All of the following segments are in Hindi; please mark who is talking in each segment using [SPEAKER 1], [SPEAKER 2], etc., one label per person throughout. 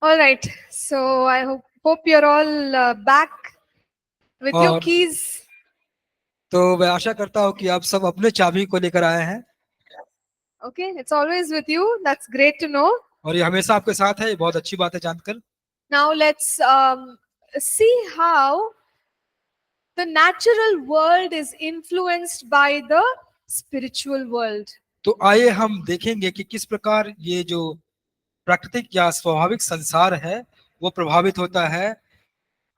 [SPEAKER 1] All right. So I hope you're all back with your
[SPEAKER 2] और
[SPEAKER 1] keys.
[SPEAKER 2] तो मैं आशा करता हूँ कि आप सब अपने चाबी को लेकर आए हैं
[SPEAKER 1] Okay, it's always with you. That's great to know.
[SPEAKER 2] और ये हमेशा आपके साथ है। ये बहुत अच्छी बात है जानकर।
[SPEAKER 1] Now let's see how the natural world is influenced by the spiritual world.
[SPEAKER 2] तो आइए हम देखेंगे कि किस प्रकार ये जो प्राकृतिक या स्वाभाविक संसार है वो प्रभावित होता है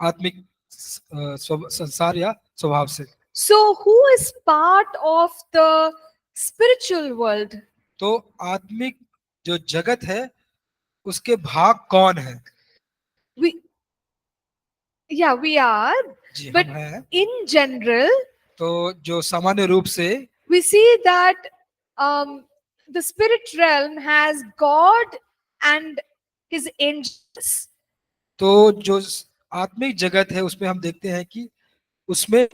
[SPEAKER 2] आत्मिक संसार या स्वभाव से।
[SPEAKER 1] So who is part of the spiritual world?
[SPEAKER 2] तो आत्मिक जो जगत है उसके भाग कौन है?
[SPEAKER 1] We are,
[SPEAKER 2] जी
[SPEAKER 1] but
[SPEAKER 2] हम हैं।
[SPEAKER 1] in general
[SPEAKER 2] तो जो सामान्य रूप से
[SPEAKER 1] we see that the spirit realm has God and his angels.
[SPEAKER 2] तो जो आत्मिक जगत है उसमें हम देखते हैं कि उसमें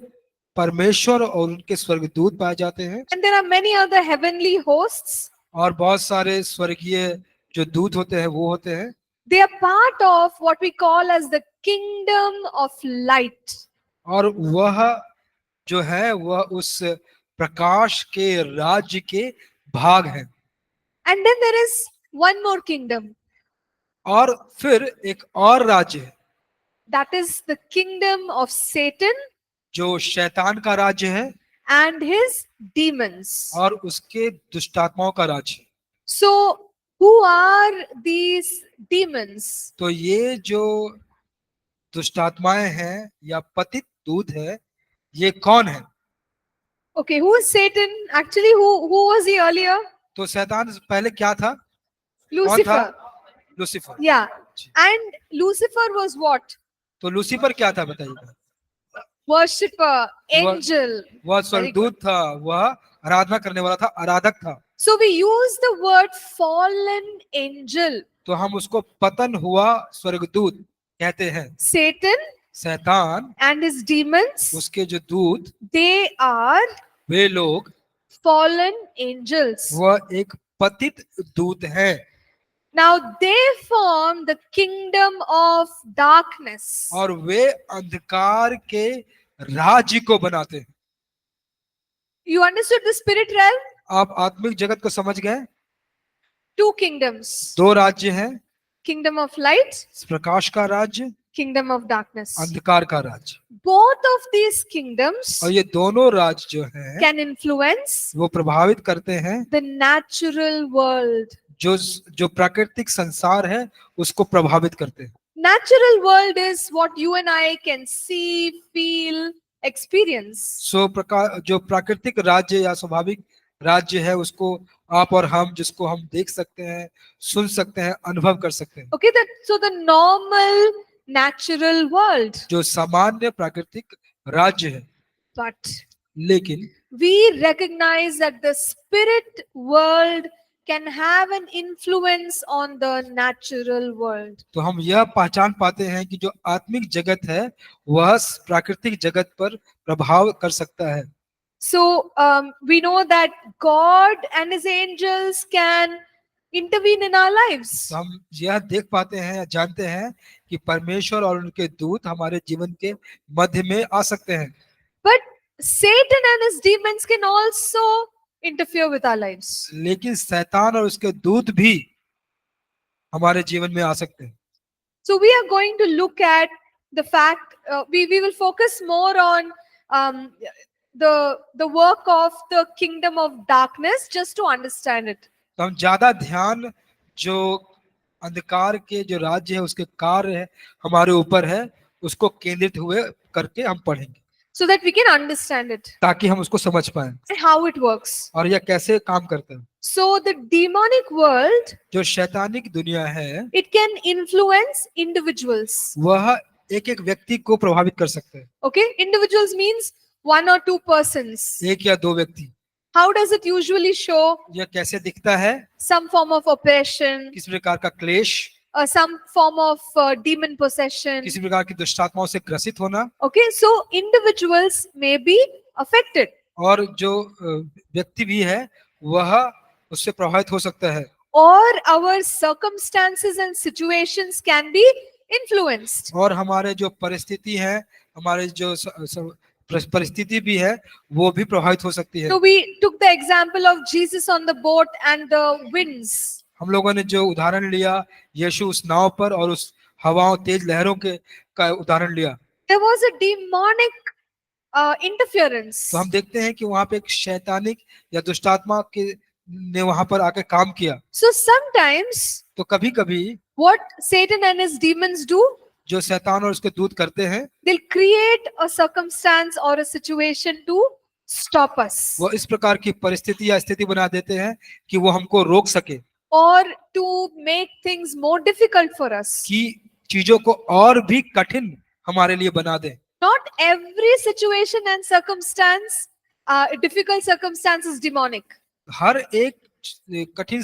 [SPEAKER 2] परमेश्वर और उनके स्वर्गदूत पाए जाते हैं
[SPEAKER 1] And there are many other heavenly hosts.
[SPEAKER 2] और बहुत सारे स्वर्गीय जो दूत होते हैं वो होते हैं।
[SPEAKER 1] They are part of what we call as the kingdom of light.
[SPEAKER 2] और वह जो है वह उस प्रकाश के राज्य के भाग हैं।
[SPEAKER 1] And then there is one more kingdom.
[SPEAKER 2] और फिर एक और राज्य है
[SPEAKER 1] That is the kingdom of Satan
[SPEAKER 2] जो शैतान का राज्य है
[SPEAKER 1] and his demons.
[SPEAKER 2] और उसके दुष्टात्माओं का राज्य है।
[SPEAKER 1] So, who are these demons?
[SPEAKER 2] तो ये जो दुष्टात्माएं हैं या पतित दूत है ये कौन है?
[SPEAKER 1] Okay, who is Satan? Actually, who was he earlier?
[SPEAKER 2] तो शैतान पहले क्या था? कौन था?
[SPEAKER 1] Lucifer.
[SPEAKER 2] Lucifer.
[SPEAKER 1] Yeah. And Lucifer was what?
[SPEAKER 2] तो लूसीफर क्या था बताइए?
[SPEAKER 1] Worshipper, angel.
[SPEAKER 2] वह स्वर्गदूत था, वह आराधना करने वाला था, आराधक था।
[SPEAKER 1] So we use the word fallen angel.
[SPEAKER 2] तो हम उसको पतन हुआ स्वर्गदूत कहते हैं।
[SPEAKER 1] Satan
[SPEAKER 2] शैतान
[SPEAKER 1] and his demons,
[SPEAKER 2] उसके जो दूत
[SPEAKER 1] they are
[SPEAKER 2] वे लोग
[SPEAKER 1] fallen angels.
[SPEAKER 2] वह एक पतित दूत है।
[SPEAKER 1] Now they form the kingdom of darkness.
[SPEAKER 2] और वे अंधकार के राज्य को बनाते हैं।
[SPEAKER 1] You understood the spirit realm?
[SPEAKER 2] आप आत्मिक जगत को समझ गए?
[SPEAKER 1] Two kingdoms.
[SPEAKER 2] दो राज्य हैं,
[SPEAKER 1] Kingdom of light,
[SPEAKER 2] प्रकाश का राज्य,
[SPEAKER 1] kingdom of darkness.
[SPEAKER 2] अंधकार का राज्य।
[SPEAKER 1] Both of these kingdoms
[SPEAKER 2] और ये दोनों राज्य जो हैं
[SPEAKER 1] can influence
[SPEAKER 2] वो प्रभावित करते हैं
[SPEAKER 1] the natural world.
[SPEAKER 2] जो प्राकृतिक संसार है उसको प्रभावित करते हैं।
[SPEAKER 1] Natural world is what you and I can see, feel, experience.
[SPEAKER 2] जो प्राकृतिक राज्य या स्वाभाविक राज्य है उसको आप और हम जिसको हम देख सकते हैं, सुन सकते हैं, अनुभव कर सकते हैं।
[SPEAKER 1] Okay, so the normal natural world.
[SPEAKER 2] जो सामान्य प्राकृतिक राज्य है।
[SPEAKER 1] But
[SPEAKER 2] लेकिन
[SPEAKER 1] we recognize that the spirit world can have an influence on the natural world.
[SPEAKER 2] तो हम यह पहचान पाते हैं कि जो आत्मिक जगत है वह प्राकृतिक जगत पर प्रभाव कर सकता है।
[SPEAKER 1] So we know that God and his angels can intervene in our lives.
[SPEAKER 2] तो हम यह देख पाते हैं, जानते हैं कि परमेश्वर और उनके दूत हमारे जीवन के मध्य में आ सकते हैं।
[SPEAKER 1] But Satan and his demons can also interfere with our lives.
[SPEAKER 2] लेकिन शैतान और उसके दूत भी हमारे जीवन में आ सकते हैं।
[SPEAKER 1] So we are going to look at the fact we will focus more on the work of the kingdom of darkness just to understand it.
[SPEAKER 2] तो हम ज्यादा ध्यान जो अंधकार के जो राज्य है उसके कार्य है हमारे ऊपर है उसको केंद्रित हुए करके हम पढ़ेंगे
[SPEAKER 1] so that we can understand it
[SPEAKER 2] ताकि हम उसको समझ पाएं
[SPEAKER 1] and how it works.
[SPEAKER 2] और यह कैसे काम करता है।
[SPEAKER 1] So the demonic world,
[SPEAKER 2] जो शैतानिक दुनिया है
[SPEAKER 1] it can influence individuals.
[SPEAKER 2] वह एक एक व्यक्ति को प्रभावित कर सकते हैं।
[SPEAKER 1] Okay, individuals means one or two persons.
[SPEAKER 2] एक या दो व्यक्ति।
[SPEAKER 1] How does it usually show?
[SPEAKER 2] यह कैसे दिखता है?
[SPEAKER 1] Some form of oppression,
[SPEAKER 2] किस प्रकार का क्लेश,
[SPEAKER 1] some form of demon possession.
[SPEAKER 2] किसी प्रकार की दुष्टात्माओं से ग्रसित होना।
[SPEAKER 1] Okay, so individuals may be affected.
[SPEAKER 2] और जो व्यक्ति भी है वह उससे प्रभावित हो सकता है।
[SPEAKER 1] or our circumstances and situations can be influenced.
[SPEAKER 2] और हमारे जो परिस्थिति है, हमारे जो परिस्थिति भी है, वो भी प्रभावित हो सकती है।
[SPEAKER 1] So we took the example of Jesus on the boat and the winds.
[SPEAKER 2] हम लोगों ने जो उदाहरण लिया यीशु उस नाव पर और उस हवाओं तेज लहरों के का उदाहरण लिया,
[SPEAKER 1] There was a demonic interference.
[SPEAKER 2] तो हम देखते हैं कि वहां पे एक शैतानिक या दुष्टात्मा के ने वहां पर आके काम किया।
[SPEAKER 1] So sometimes
[SPEAKER 2] तो कभी कभी
[SPEAKER 1] what Satan and his demons do,
[SPEAKER 2] जो शैतान और उसके दूत करते हैं,
[SPEAKER 1] they'll create a circumstance or a situation to stop us
[SPEAKER 2] वो इस प्रकार की परिस्थिति या स्थिति बना देते हैं कि वो हमको रोक सके,
[SPEAKER 1] or to make things more difficult for us.
[SPEAKER 2] कि चीजों को और भी कठिन हमारे लिए बना दे।
[SPEAKER 1] Not every situation and circumstance, difficult circumstance is demonic.
[SPEAKER 2] हर एक कठिन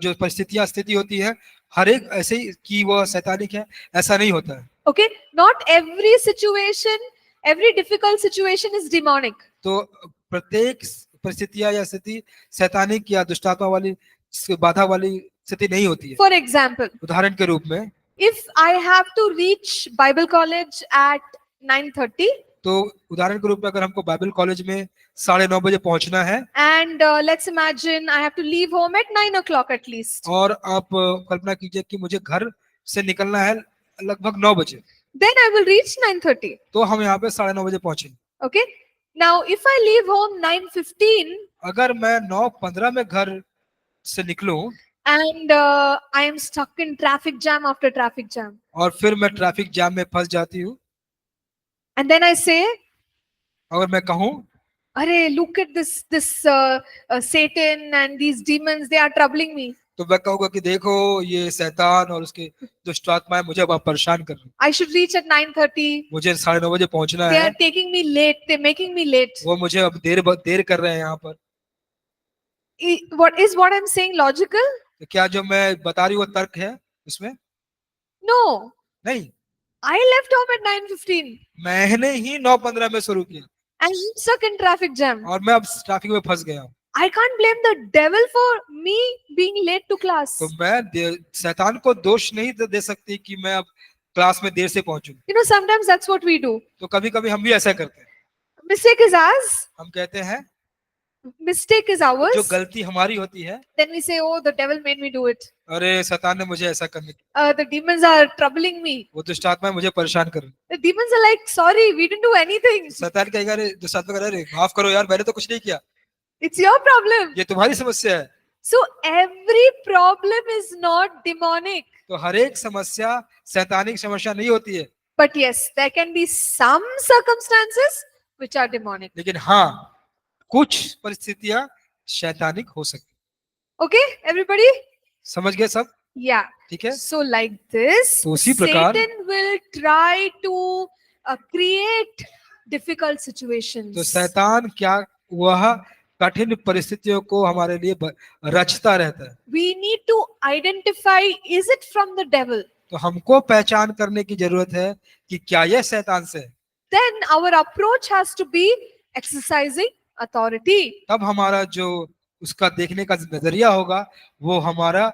[SPEAKER 2] जो परिस्थितियां स्थिति होती है, हर एक ऐसे ही कि वह शैतानिक है, ऐसा नहीं होता है।
[SPEAKER 1] Okay, not every situation, every difficult situation is demonic.
[SPEAKER 2] तो प्रत्येक परिस्थितियां या स्थिति शैतानिक या दुष्टात्मा वाली बाधा वाली स्थिति नहीं होती है।
[SPEAKER 1] For example,
[SPEAKER 2] उदाहरण के रूप में,
[SPEAKER 1] if I have to reach Bible college at 9:30
[SPEAKER 2] तो उदाहरण के रूप में अगर हमको बाइबल कॉलेज में 9:30 बजे पहुंचना है,
[SPEAKER 1] and let's imagine I have to leave home at 9 o'clock at least,
[SPEAKER 2] और आप कल्पना कीजिए कि मुझे घर से निकलना है लगभग 9 बजे,
[SPEAKER 1] then I will reach 9:30.
[SPEAKER 2] तो हम यहाँ पे 9:30 बजे पहुंचे।
[SPEAKER 1] Okay, now if I leave home 9:15
[SPEAKER 2] अगर मैं 9:15 में घर से निकलूं
[SPEAKER 1] and I am stuck in traffic jam after traffic jam,
[SPEAKER 2] और फिर मैं ट्रैफिक जाम में फंस जाती हूँ,
[SPEAKER 1] and then I say,
[SPEAKER 2] अगर मैं कहूँ
[SPEAKER 1] "Arey, look at this Satan and these demons, they are troubling me.
[SPEAKER 2] तो मैं कहूँगा कि देखो ये शैतान और उसके दुष्ट आत्माएं मुझे अब परेशान कर रही,
[SPEAKER 1] I should reach at 9:30.
[SPEAKER 2] मुझे 9:30 बजे पहुंचना
[SPEAKER 1] They
[SPEAKER 2] है,
[SPEAKER 1] are taking me late. They're making me late."
[SPEAKER 2] वो मुझे अब देर कर रहे हैं यहाँ पर।
[SPEAKER 1] What I'm saying logical?
[SPEAKER 2] तो क्या जो मैं बता रही हूँ वो तर्क है उसमें?
[SPEAKER 1] No.
[SPEAKER 2] नहीं,
[SPEAKER 1] I left home at 9:15
[SPEAKER 2] मैंने ही 9:15 में शुरू किया
[SPEAKER 1] and I'm stuck in traffic jam.
[SPEAKER 2] और मैं अब ट्रैफिक में फंस गया हूँ।
[SPEAKER 1] I can't blame the devil for me being late to class.
[SPEAKER 2] तो मैं शैतान को दोष नहीं दे सकती कि मैं अब क्लास में देर से पहुंचूं।
[SPEAKER 1] You know, sometimes that's what we do.
[SPEAKER 2] तो कभी कभी हम भी ऐसा करते हैं,
[SPEAKER 1] Mistake is ours.
[SPEAKER 2] हम कहते हैं
[SPEAKER 1] Mistake is
[SPEAKER 2] जो
[SPEAKER 1] ours.
[SPEAKER 2] गलती हमारी होती है,
[SPEAKER 1] Then we say, "Oh, the devil made me do it.
[SPEAKER 2] अरे शैतान ने मुझे ऐसा करने की,
[SPEAKER 1] The demons are troubling me."
[SPEAKER 2] वो दुष्ट आत्माएं मुझे परेशान कर रही।
[SPEAKER 1] The demons are like, "Sorry, we didn't do anything.
[SPEAKER 2] शैतान कहेगा अरे दुष्ट आत्मा कहेगा, अरे माफ करो यार, मैंने तो कुछ नहीं किया,
[SPEAKER 1] It's your problem."
[SPEAKER 2] ये तुम्हारी समस्या है।
[SPEAKER 1] So every problem is not demonic.
[SPEAKER 2] तो हर एक समस्या शैतानिक समस्या नहीं होती है,
[SPEAKER 1] But yes, there can be some circumstances which are demonic.
[SPEAKER 2] लेकिन हाँ कुछ परिस्थितियां शैतानिक हो सकती।
[SPEAKER 1] Okay, everybody?
[SPEAKER 2] समझ गए सब?
[SPEAKER 1] Yeah.
[SPEAKER 2] ठीक है।
[SPEAKER 1] So like this,
[SPEAKER 2] तो उसी प्रकार-
[SPEAKER 1] Satan will try to create difficult situations.
[SPEAKER 2] तो शैतान क्या वह कठिन परिस्थितियों को हमारे लिए रचता रहता है।
[SPEAKER 1] We need to identify, is it from the devil?
[SPEAKER 2] तो हमको पहचान करने की जरूरत है कि क्या यह शैतान से है।
[SPEAKER 1] Then our approach has to be exercising authority.
[SPEAKER 2] तब हमारा जो उसका देखने का नजरिया होगा वो हमारा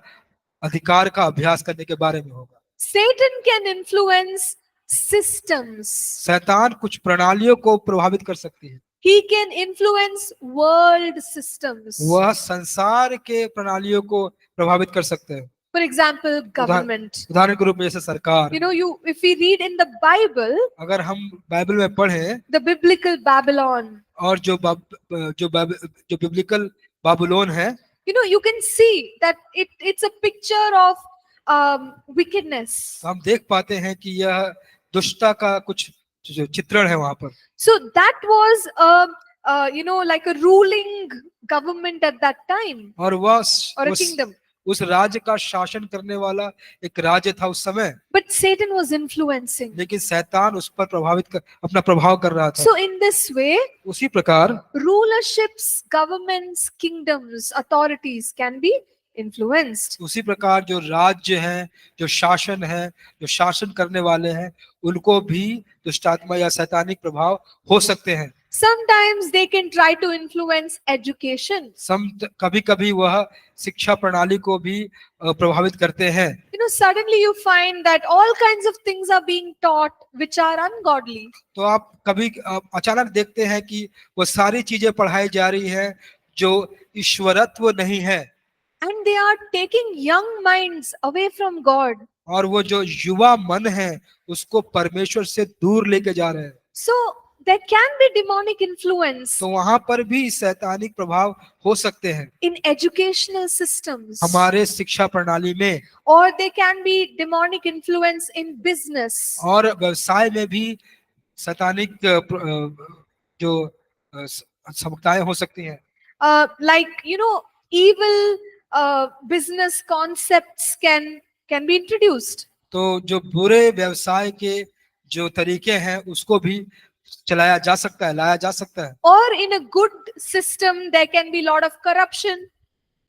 [SPEAKER 2] अधिकार का अभ्यास करने के बारे में होगा।
[SPEAKER 1] Satan can influence systems.
[SPEAKER 2] शैतान कुछ प्रणालियों को प्रभावित कर सकती है,
[SPEAKER 1] He can influence world systems.
[SPEAKER 2] वह संसार के प्रणालियों को प्रभावित कर सकते हैं।
[SPEAKER 1] For example, government.
[SPEAKER 2] उदाहरण के रूप में जैसे सरकार,
[SPEAKER 1] You know, if we read in the Bible,
[SPEAKER 2] अगर हम बाइबल में पढ़ें
[SPEAKER 1] the biblical Babylon,
[SPEAKER 2] और जो बिब्लिकल बाबुलोन है,
[SPEAKER 1] you know, you can see that it's a picture of wickedness.
[SPEAKER 2] तो हम देख पाते हैं कि यह दुष्टता का कुछ जो चित्रण है वहां पर।
[SPEAKER 1] So that was you know, like a ruling government at that time,
[SPEAKER 2] और वह
[SPEAKER 1] or a kingdom.
[SPEAKER 2] उस राज्य का शासन करने वाला एक राज्य था उस समय,
[SPEAKER 1] But Satan was influencing.
[SPEAKER 2] लेकिन शैतान उस पर अपना प्रभाव कर रहा था।
[SPEAKER 1] So in this way,
[SPEAKER 2] उसी प्रकार
[SPEAKER 1] rulerships, governments, kingdoms, authorities can be influenced.
[SPEAKER 2] उसी प्रकार जो राज्य हैं, जो शासन है, जो शासन करने वाले हैं, उनको भी दुष्टात्मा या शैतानिक प्रभाव हो सकते हैं।
[SPEAKER 1] Sometimes they can try to influence education.
[SPEAKER 2] कभी कभी वह शिक्षा प्रणाली को भी प्रभावित करते हैं।
[SPEAKER 1] Suddenly you find that all kinds of things are being taught which are ungodly.
[SPEAKER 2] तो आप कभी अचानक देखते हैं कि वो सारी चीजें पढ़ाई जा रही है जो ईश्वरत्व नहीं है,
[SPEAKER 1] And they are taking young minds away from God.
[SPEAKER 2] और वो जो युवा मन है उसको परमेश्वर से दूर लेके जा रहे हैं।
[SPEAKER 1] So there can be demonic influence
[SPEAKER 2] तो वहां पर भी शैतानिक प्रभाव हो सकते हैं
[SPEAKER 1] in educational systems,
[SPEAKER 2] हमारे शिक्षा प्रणाली में,
[SPEAKER 1] or there can be demonic influence in business.
[SPEAKER 2] और व्यवसाय में भी शैतानिक जो समस्याएं हो सकती हैं।
[SPEAKER 1] Like evil business concepts can be introduced.
[SPEAKER 2] तो जो बुरे व्यवसाय के जो तरीके हैं उसको भी चलाया जा सकता है, लाया जा सकता है।
[SPEAKER 1] Or in a good system there can be lot of corruption.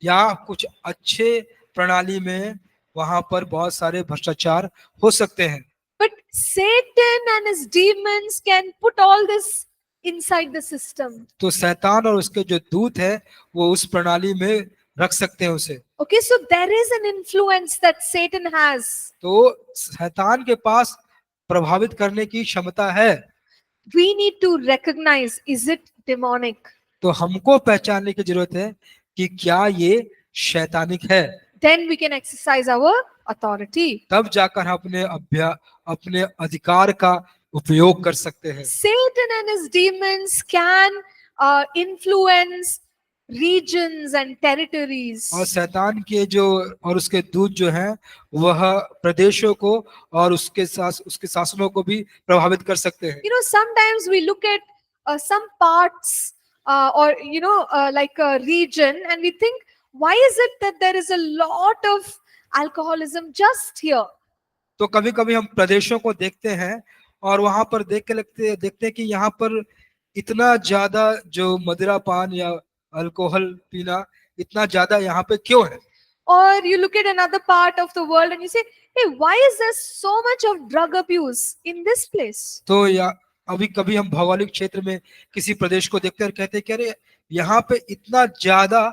[SPEAKER 2] या कुछ अच्छे प्रणाली में वहां पर बहुत सारे भ्रष्टाचार हो सकते हैं।
[SPEAKER 1] But Satan and his demons can put all this inside the system.
[SPEAKER 2] तो शैतान और उसके जो दूत है वो उस प्रणाली में रख सकते हैं उसे।
[SPEAKER 1] Okay, so there is an influence that Satan has.
[SPEAKER 2] तो शैतान के पास प्रभावित करने की क्षमता है।
[SPEAKER 1] We need to recognize, is it demonic?
[SPEAKER 2] तो हमको पहचानने की जरूरत है कि क्या ये शैतानिक है।
[SPEAKER 1] Then we can exercise our authority.
[SPEAKER 2] तब जाकर हम अपने अधिकार का उपयोग कर सकते हैं।
[SPEAKER 1] Satan and his demons can influence regions and territories.
[SPEAKER 2] और शैतान के जो और उसके दूत जो हैं वह प्रदेशों को और उसके शासनों को भी प्रभावित कर सकते हैं।
[SPEAKER 1] Sometimes we look at some parts or like a region and we think, why is it that there is a lot of alcoholism just here?
[SPEAKER 2] तो कभी कभी हम प्रदेशों को देखते हैं और वहां पर देखते हैं कि यहाँ पर इतना ज्यादा जो मदिरापान या अल्कोहल पीना इतना ज्यादा यहाँ पे क्यों है?
[SPEAKER 1] Or you look at another part of the world and you say, hey, why is there so much of drug abuse in this place?
[SPEAKER 2] तो या अभी कभी हम भौगोलिक क्षेत्र में किसी प्रदेश को देखते हैं और कहते हैं कि अरे यहाँ पे इतना ज्यादा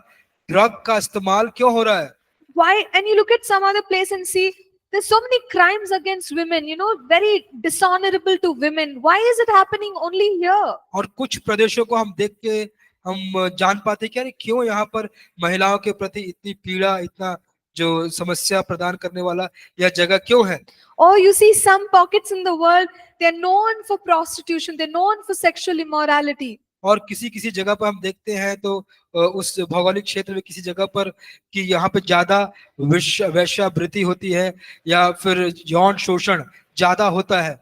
[SPEAKER 2] ड्रग का इस्तेमाल क्यों हो रहा है?
[SPEAKER 1] Why? And you look at some other place and see there's so many crimes against women, very dishonorable to women. Why is it happening only here?
[SPEAKER 2] और कुछ प्रदेशों को हम देख के हम जान पाते कि अरे क्यों यहाँ पर महिलाओं के प्रति इतनी पीड़ा, इतना जो समस्या प्रदान करने वाला यह जगह क्यों है?
[SPEAKER 1] Or you see some pockets in the world, they're known for prostitution, they're known for sexual immorality.
[SPEAKER 2] और किसी जगह पर हम देखते हैं तो उस भौगोलिक क्षेत्र में किसी जगह पर कि यहाँ पे ज्यादा वेश्यावृत्ति होती है या फिर यौन शोषण ज्यादा होता है।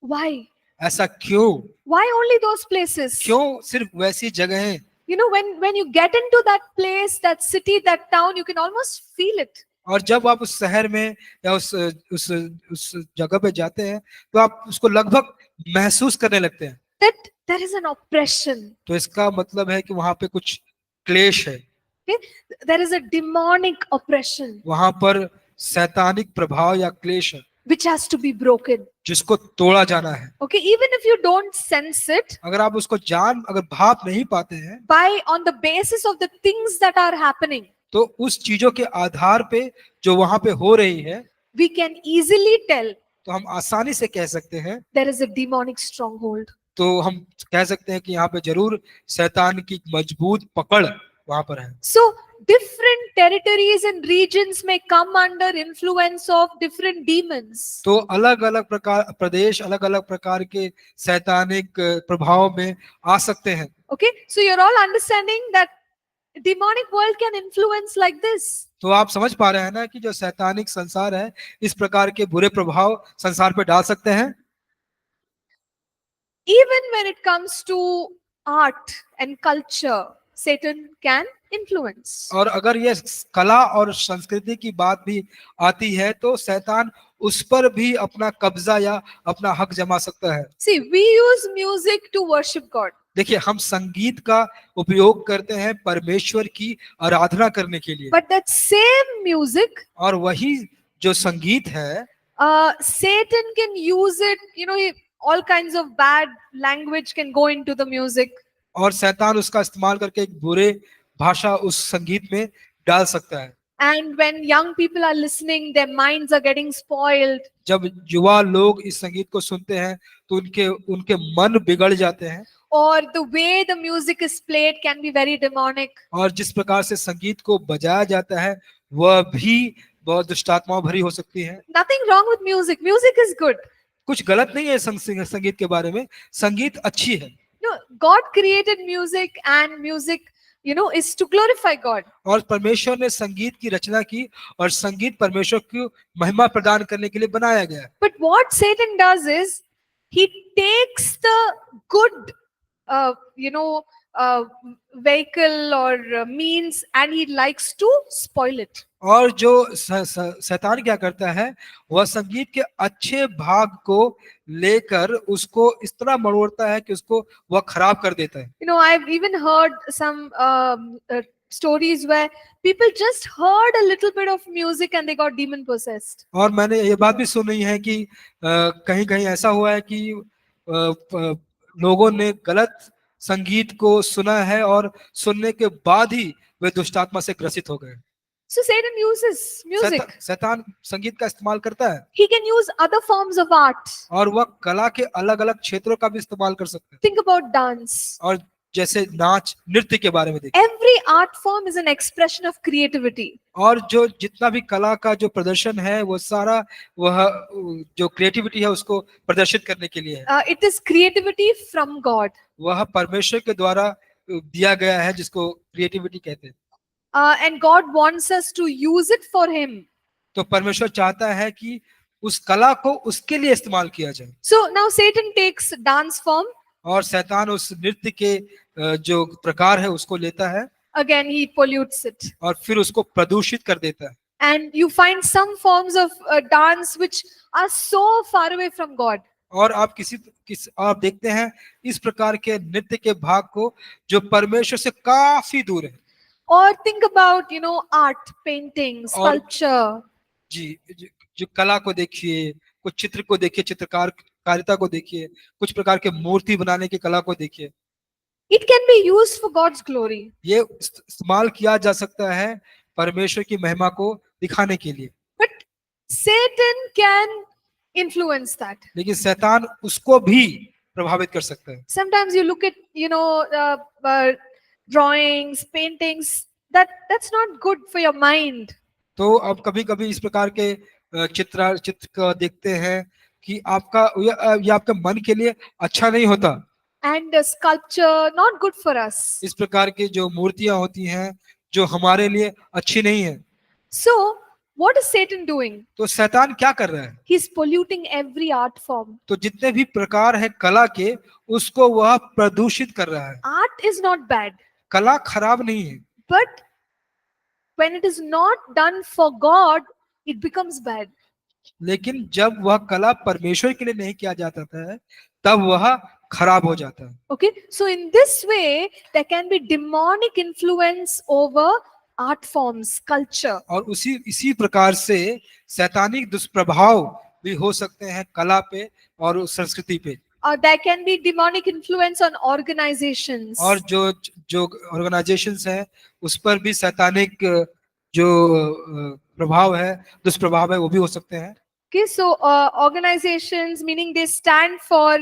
[SPEAKER 1] Why?
[SPEAKER 2] ऐसा क्यों?
[SPEAKER 1] Why only those places?
[SPEAKER 2] क्यों सिर्फ वैसी जगहें?
[SPEAKER 1] When you get into that place, that city, that town, you can almost feel it.
[SPEAKER 2] और जब आप उस शहर में या उस जगह पे जाते हैं तो आप उसको लगभग महसूस करने लगते हैं
[SPEAKER 1] that there is an oppression.
[SPEAKER 2] तो इसका मतलब है कि वहां पे कुछ क्लेश है।
[SPEAKER 1] Okay? There is a demonic oppression
[SPEAKER 2] वहां पर शैतानिक प्रभाव या क्लेश है
[SPEAKER 1] which has to be broken.
[SPEAKER 2] जिसको तोड़ा जाना है।
[SPEAKER 1] Okay, even if you don't sense it,
[SPEAKER 2] अगर आप उसको अगर भाप नहीं पाते हैं
[SPEAKER 1] on the basis of the things that are happening,
[SPEAKER 2] तो उस चीजों के आधार पे जो वहां पे हो रही है
[SPEAKER 1] we can easily tell
[SPEAKER 2] तो हम आसानी से कह सकते हैं
[SPEAKER 1] there is a demonic stronghold.
[SPEAKER 2] तो हम कह सकते हैं कि यहाँ पे जरूर शैतान की मजबूत पकड़ वहां पर है।
[SPEAKER 1] So different territories and regions may come under influence of different demons.
[SPEAKER 2] तो अलग अलग प्रदेश अलग अलग प्रकार के शैतानिक प्रभाव में आ सकते हैं।
[SPEAKER 1] Okay, so you're all understanding that demonic world can influence like this.
[SPEAKER 2] तो आप समझ पा रहे हैं ना कि जो शैतानिक संसार है इस प्रकार के बुरे प्रभाव संसार पे डाल सकते हैं।
[SPEAKER 1] Even when it comes to art and culture, Satan can influence.
[SPEAKER 2] और अगर ये कला और संस्कृति की बात भी आती है तो शैतान उस पर भी अपना कब्जा या अपना हक जमा सकता है।
[SPEAKER 1] See, we use music to worship God.
[SPEAKER 2] देखिए हम संगीत का उपयोग करते हैं परमेश्वर की आराधना करने के लिए।
[SPEAKER 1] But that same music,
[SPEAKER 2] और वही जो संगीत है
[SPEAKER 1] Satan can use it, all kinds of bad language can go into the music.
[SPEAKER 2] और शैतान उसका इस्तेमाल करके एक बुरे भाषा उस संगीत में डाल सकता है।
[SPEAKER 1] And when young people are listening, their minds are getting spoiled.
[SPEAKER 2] जब युवा लोग इस संगीत को सुनते हैं तो उनके उनके मन बिगड़ जाते हैं,
[SPEAKER 1] Or the way the music is played can be very demonic.
[SPEAKER 2] और जिस प्रकार से संगीत को बजाया जाता है वह भी बहुत दुष्टात्माओं भरी हो सकती है।
[SPEAKER 1] Nothing wrong with music. Music is good.
[SPEAKER 2] कुछ गलत नहीं है संगीत के बारे में, संगीत अच्छी है।
[SPEAKER 1] No, God created music, and music, is to glorify God.
[SPEAKER 2] और परमेश्वर ने संगीत की रचना की और संगीत परमेश्वर को महिमा प्रदान करने के लिए बनाया गया है।
[SPEAKER 1] But what Satan does is he takes the good, uh, you know, uh, vehicle or means, and he likes to spoil it.
[SPEAKER 2] और जो शैतान क्या करता है, वह संगीत के अच्छे भाग को लेकर उसको इस तरह मरोड़ता है कि उसको वह खराब कर देता है।
[SPEAKER 1] I've even heard some stories where people just heard a little bit of music and they got demon possessed.
[SPEAKER 2] और मैंने ये बात भी सुनी है कि कहीं कहीं ऐसा हुआ है कि लोगों ने गलत संगीत को सुना है और सुनने के बाद ही वे दुष्टात्मा से ग्रसित हो गए।
[SPEAKER 1] So Satan uses music.
[SPEAKER 2] शैतान संगीत का इस्तेमाल करता है।
[SPEAKER 1] He can use other forms of art.
[SPEAKER 2] और वह कला के अलग अलग क्षेत्रों का भी इस्तेमाल कर सकता है।
[SPEAKER 1] Think about dance.
[SPEAKER 2] और जैसे नाच नृत्य के बारे में देखिए,
[SPEAKER 1] Every art form is an expression of creativity.
[SPEAKER 2] और जो जितना भी कला का जो प्रदर्शन है वो सारा वह जो क्रिएटिविटी है उसको प्रदर्शित करने के लिए है।
[SPEAKER 1] It is creativity from God.
[SPEAKER 2] वह परमेश्वर के द्वारा दिया गया है जिसको क्रिएटिविटी कहते हैं।
[SPEAKER 1] And God wants us to use it for Him.
[SPEAKER 2] तो परमेश्वर चाहता है कि उस कला को उसके लिए इस्तेमाल किया जाए।
[SPEAKER 1] So now Satan takes dance form.
[SPEAKER 2] और शैतान उस नृत्य के जो प्रकार है उसको लेता है,
[SPEAKER 1] Again he pollutes it.
[SPEAKER 2] और फिर उसको प्रदूषित कर देता है।
[SPEAKER 1] And you find some forms of dance which are so far away from God.
[SPEAKER 2] और आप आप देखते हैं इस प्रकार के नृत्य के भाग को जो परमेश्वर से काफी दूर है।
[SPEAKER 1] Or think about, art, painting, sculpture.
[SPEAKER 2] जो कला को देखिए, कुछ चित्र को देखिए, चित्रकारिता को देखिए, कुछ प्रकार के मूर्ति बनाने की कला को देखिए।
[SPEAKER 1] It can be used for God's glory.
[SPEAKER 2] ये इस्तेमाल किया जा सकता है परमेश्वर की महिमा को दिखाने के लिए।
[SPEAKER 1] But Satan can influence that.
[SPEAKER 2] लेकिन शैतान उसको भी प्रभावित कर सकता है।
[SPEAKER 1] Sometimes you look at, drawings, paintings, that's not good for your mind.
[SPEAKER 2] तो अब कभी-कभी इस प्रकार के चित्र को देखते हैं कि ये आपके मन के लिए अच्छा नहीं होता।
[SPEAKER 1] And sculpture, not good for us.
[SPEAKER 2] इस प्रकार की जो मूर्तियां होती हैं जो हमारे लिए अच्छी नहीं है।
[SPEAKER 1] So what is Satan doing?
[SPEAKER 2] तो शैतान क्या कर रहा है?
[SPEAKER 1] He's polluting every art form.
[SPEAKER 2] तो जितने भी प्रकार है कला के उसको वह प्रदूषित कर रहा है।
[SPEAKER 1] Art is not bad.
[SPEAKER 2] कला खराब नहीं है,
[SPEAKER 1] But when it is not done for God, it becomes bad.
[SPEAKER 2] लेकिन जब वह कला परमेश्वर के लिए नहीं किया जाता है तब वह खराब हो जाता है।
[SPEAKER 1] Okay, so in this way there can be demonic influence over art forms, culture.
[SPEAKER 2] और इसी प्रकार से शैतानिक दुष्प्रभाव भी हो सकते हैं कला पे और संस्कृति पे।
[SPEAKER 1] There can be demonic influence on organizations.
[SPEAKER 2] और जो ऑर्गेनाइजेशंस हैं उस पर भी शैतानिक जो प्रभाव है, दुष्प्रभाव है, वो भी हो सकते हैं।
[SPEAKER 1] Okay, so organizations, meaning they stand for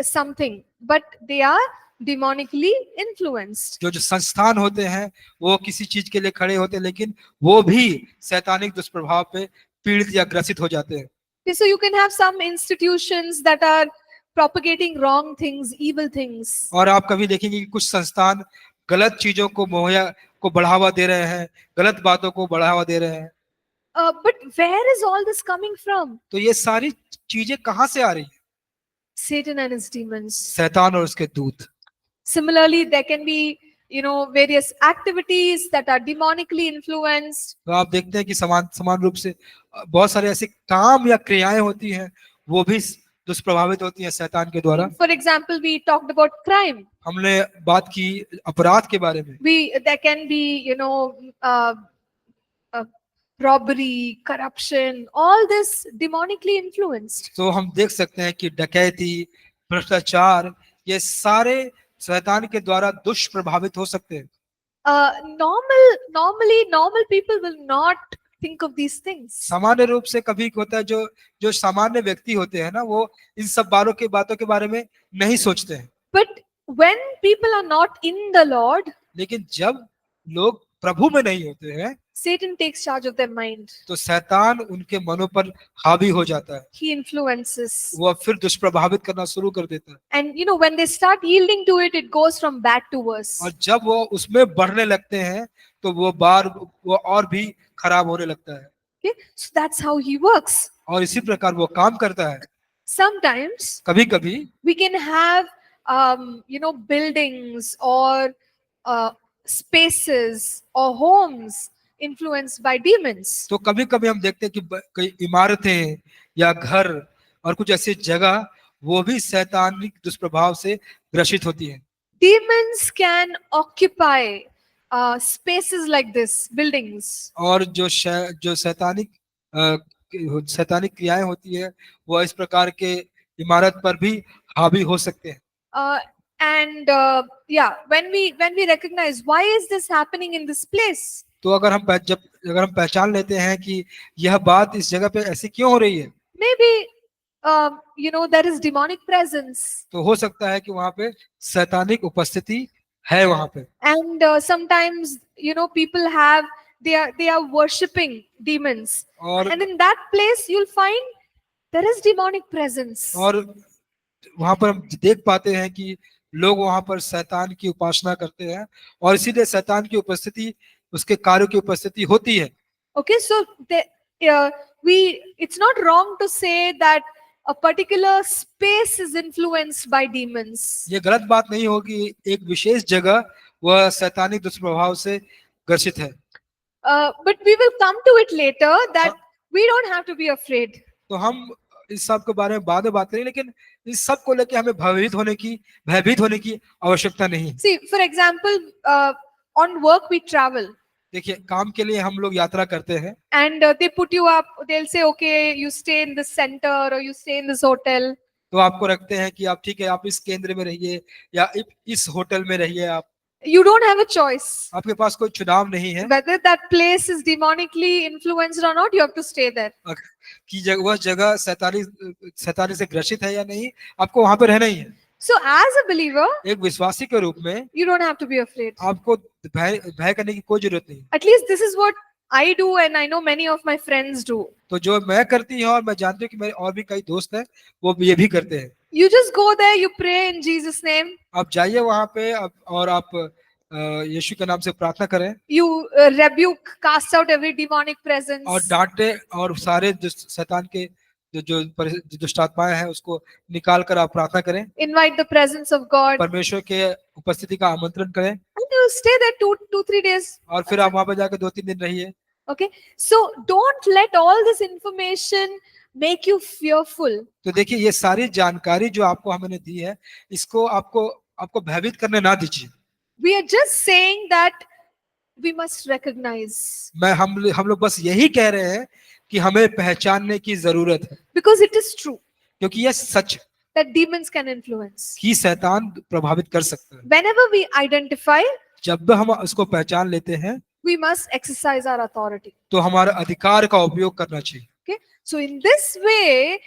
[SPEAKER 1] something, but they are demonically influenced.
[SPEAKER 2] जो संस्थान होते हैं वो किसी चीज के लिए खड़े होते हैं लेकिन वो भी शैतानिक दुष्प्रभाव पे पीड़ित या ग्रसित हो जाते हैं।
[SPEAKER 1] Okay, so you can have some institutions that are propagating wrong things, evil things.
[SPEAKER 2] और आप कभी देखेंगे कि कुछ संस्थान गलत चीजों को बढ़ावा दे रहे हैं, गलत बातों को बढ़ावा दे रहे हैं।
[SPEAKER 1] But where is all this coming from?
[SPEAKER 2] तो ये सारी चीजें कहाँ से आ रही हैं?
[SPEAKER 1] Satan and his demons.
[SPEAKER 2] शैतान और उसके दूत।
[SPEAKER 1] Similarly, there can be, various activities that are demonically influenced.
[SPEAKER 2] तो आप देखते हैं कि समान रूप से बहुत सारे ऐसे काम या क्रियाएं होती हैं वो भी दुष्प्रभावित होती हैं शैतान के द्वारा।
[SPEAKER 1] For example, we talked about crime.
[SPEAKER 2] हमने बात की अपराध के बारे में।
[SPEAKER 1] There can be, robbery, corruption, all this demonically influenced.
[SPEAKER 2] तो हम देख सकते हैं कि डकैती, भ्रष्टाचार, ये सारे शैतान के द्वारा दुष्प्रभावित हो सकते हैं।
[SPEAKER 1] Normal people will not think of these things.
[SPEAKER 2] सामान्य रूप से कभी होता है, जो जो सामान्य व्यक्ति होते हैं ना, वो इन सब बातों के बारे में नहीं सोचते हैं।
[SPEAKER 1] But when people are not in the Lord,
[SPEAKER 2] लेकिन जब लोग प्रभु में नहीं होते हैं,
[SPEAKER 1] Satan takes charge of their mind.
[SPEAKER 2] तो शैतान उनके मनों पर हावी हो जाता है,
[SPEAKER 1] He influences.
[SPEAKER 2] वो फिर दुष्प्रभावित करना शुरू कर देता है।
[SPEAKER 1] And when they start yielding to it, it goes from bad to worse.
[SPEAKER 2] और जब वो उसमें बढ़ने लगते हैं, तो वो और भी खराब होने लगता है।
[SPEAKER 1] Okay? So that's how he works.
[SPEAKER 2] और इसी प्रकार वो काम करता है।
[SPEAKER 1] Sometimes
[SPEAKER 2] कभी कभी
[SPEAKER 1] we can have, buildings or spaces or homes influenced by demons.
[SPEAKER 2] तो कभी कभी हम देखते हैं कि कई इमारतें या घर और कुछ ऐसी जगह, वो भी शैतानिक दुष्प्रभाव से ग्रसित होती हैं।
[SPEAKER 1] Demons can occupy spaces like this, buildings.
[SPEAKER 2] और जो शैतानिक क्रियाएं होती है, वो इस प्रकार के इमारत पर भी हावी हो सकते हैं।
[SPEAKER 1] When we recognize why is this happening in this place,
[SPEAKER 2] तो अगर हम पहचान लेते हैं कि यह बात इस जगह पे ऐसी क्यों हो रही है,
[SPEAKER 1] maybe there is demonic presence,
[SPEAKER 2] तो हो सकता है कि वहां पे शैतानिक उपस्थिति है वहां पे।
[SPEAKER 1] and sometimes people they are worshipping demons,
[SPEAKER 2] और
[SPEAKER 1] and in that place you'll find there is demonic presence.
[SPEAKER 2] और वहां पर हम देख पाते हैं कि लोग वहां पर शैतान की उपासना करते हैं, और इसीलिए शैतान की उपस्थिति, उसके कार्यों की उपस्थिति होती है।
[SPEAKER 1] Okay, so it's not wrong to say that a particular space is influenced by demons.
[SPEAKER 2] ये गलत बात नहीं होगी, एक विशेष जगह वह शैतानिक दुष्प्रभाव से ग्रसित है।
[SPEAKER 1] But we will come to it later that we don't have to be afraid.
[SPEAKER 2] तो हम इस सब के बारे में बाद में बात करेंगे, लेकिन इस सब को लेकर हमें भयभीत होने की आवश्यकता नहीं।
[SPEAKER 1] See, for example, on work we travel.
[SPEAKER 2] देखिए, काम के लिए हम लोग यात्रा करते हैं,
[SPEAKER 1] And they put you up, they'll say, okay, you stay in this center or you stay in this hotel.
[SPEAKER 2] तो आपको रखते हैं कि आप ठीक है, आप इस केंद्र में रहिए या इस होटल में रहिए। आप
[SPEAKER 1] You don't have a choice.
[SPEAKER 2] आपके पास कोई चुनाव नहीं है
[SPEAKER 1] Whether that place is demonically influenced or not, you have to stay there.
[SPEAKER 2] कि वह जगह शैतानी से ग्रसित है या नहीं, आपको वहां पर रहना ही है।
[SPEAKER 1] So as a believer,
[SPEAKER 2] एक विश्वासी के रूप में
[SPEAKER 1] you don't have to be afraid.
[SPEAKER 2] आपको भय करने की कोई जरूरत नहीं।
[SPEAKER 1] At least this is what I do, and I know many of my friends do.
[SPEAKER 2] तो जो मैं करती हूँ, और मैं जानती हूँ कि मेरे और भी कई दोस्त हैं, वो ये भी करते हैं।
[SPEAKER 1] You just go there, you pray in Jesus' name.
[SPEAKER 2] आप जाइए वहां पे, और आप यीशु के नाम से प्रार्थना करें,
[SPEAKER 1] You rebuke, cast out every demonic presence.
[SPEAKER 2] और डांटे, और सारे शैतान के जो दुष्ट आत्माएं हैं उसको निकाल कर आप प्रार्थना करें।
[SPEAKER 1] Invite the presence of God.
[SPEAKER 2] परमेश्वर के उपस्थिति का आमंत्रण करें,
[SPEAKER 1] And you stay there 2-3 days.
[SPEAKER 2] और फिर आप वहां पर जाकर 2-3 दिन रहिए।
[SPEAKER 1] Okay, so don't let all this information make you fearful.
[SPEAKER 2] तो देखिए, ये सारी जानकारी जो आपको हमने दी है, इसको आपको भयभीत करने ना दीजिए।
[SPEAKER 1] We are just saying that we must recognize,
[SPEAKER 2] हम लोग बस यही कह रहे हैं कि हमें पहचानने की जरूरत है,
[SPEAKER 1] because it is true
[SPEAKER 2] क्योंकि यह सच है
[SPEAKER 1] that demons can influence.
[SPEAKER 2] कि शैतान प्रभावित कर सकता है।
[SPEAKER 1] Whenever we identify,
[SPEAKER 2] जब भी हम उसको पहचान लेते हैं,
[SPEAKER 1] we must exercise our authority.
[SPEAKER 2] तो हमारा अधिकार का उपयोग करना चाहिए।
[SPEAKER 1] Okay, so in this way,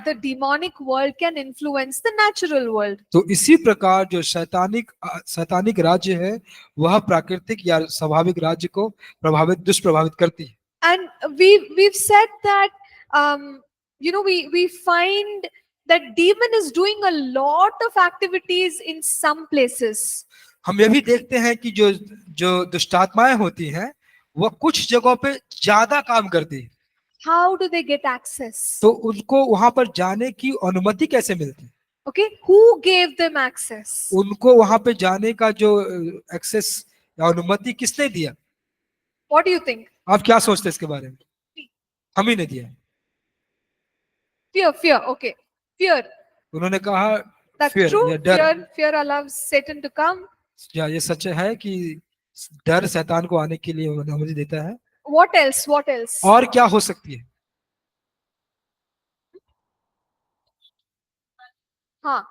[SPEAKER 1] the demonic world can influence the natural world.
[SPEAKER 2] तो इसी प्रकार जो शैतानिक राज्य है, वह प्राकृतिक या स्वाभाविक राज्य को दुष्प्रभावित करती है।
[SPEAKER 1] And we've said that we find that demon is doing a lot of activities in some places.
[SPEAKER 2] हम ये भी देखते हैं कि जो दुष्टात्माएं होती हैं, वह कुछ जगहों पे ज्यादा काम करती है।
[SPEAKER 1] How do they get access?
[SPEAKER 2] तो उनको वहां पर जाने की अनुमति कैसे मिलती है?
[SPEAKER 1] Okay, who gave them access?
[SPEAKER 2] उनको वहां पे जाने का जो एक्सेस या अनुमति किसने दिया?
[SPEAKER 1] What do you think?
[SPEAKER 2] आप क्या सोचते हैं इसके बारे में? हम ही ने दिया।
[SPEAKER 1] Fear. Okay, fear.
[SPEAKER 2] उन्होंने कहा
[SPEAKER 1] That's
[SPEAKER 2] fear,
[SPEAKER 1] true.
[SPEAKER 2] या डर।
[SPEAKER 1] Fear allows Satan to come.
[SPEAKER 2] या ये सच है कि डर शैतान को आने के लिए अनुमति देता है।
[SPEAKER 1] What else? What else?
[SPEAKER 2] और क्या हो सकती है?
[SPEAKER 1] हाँ.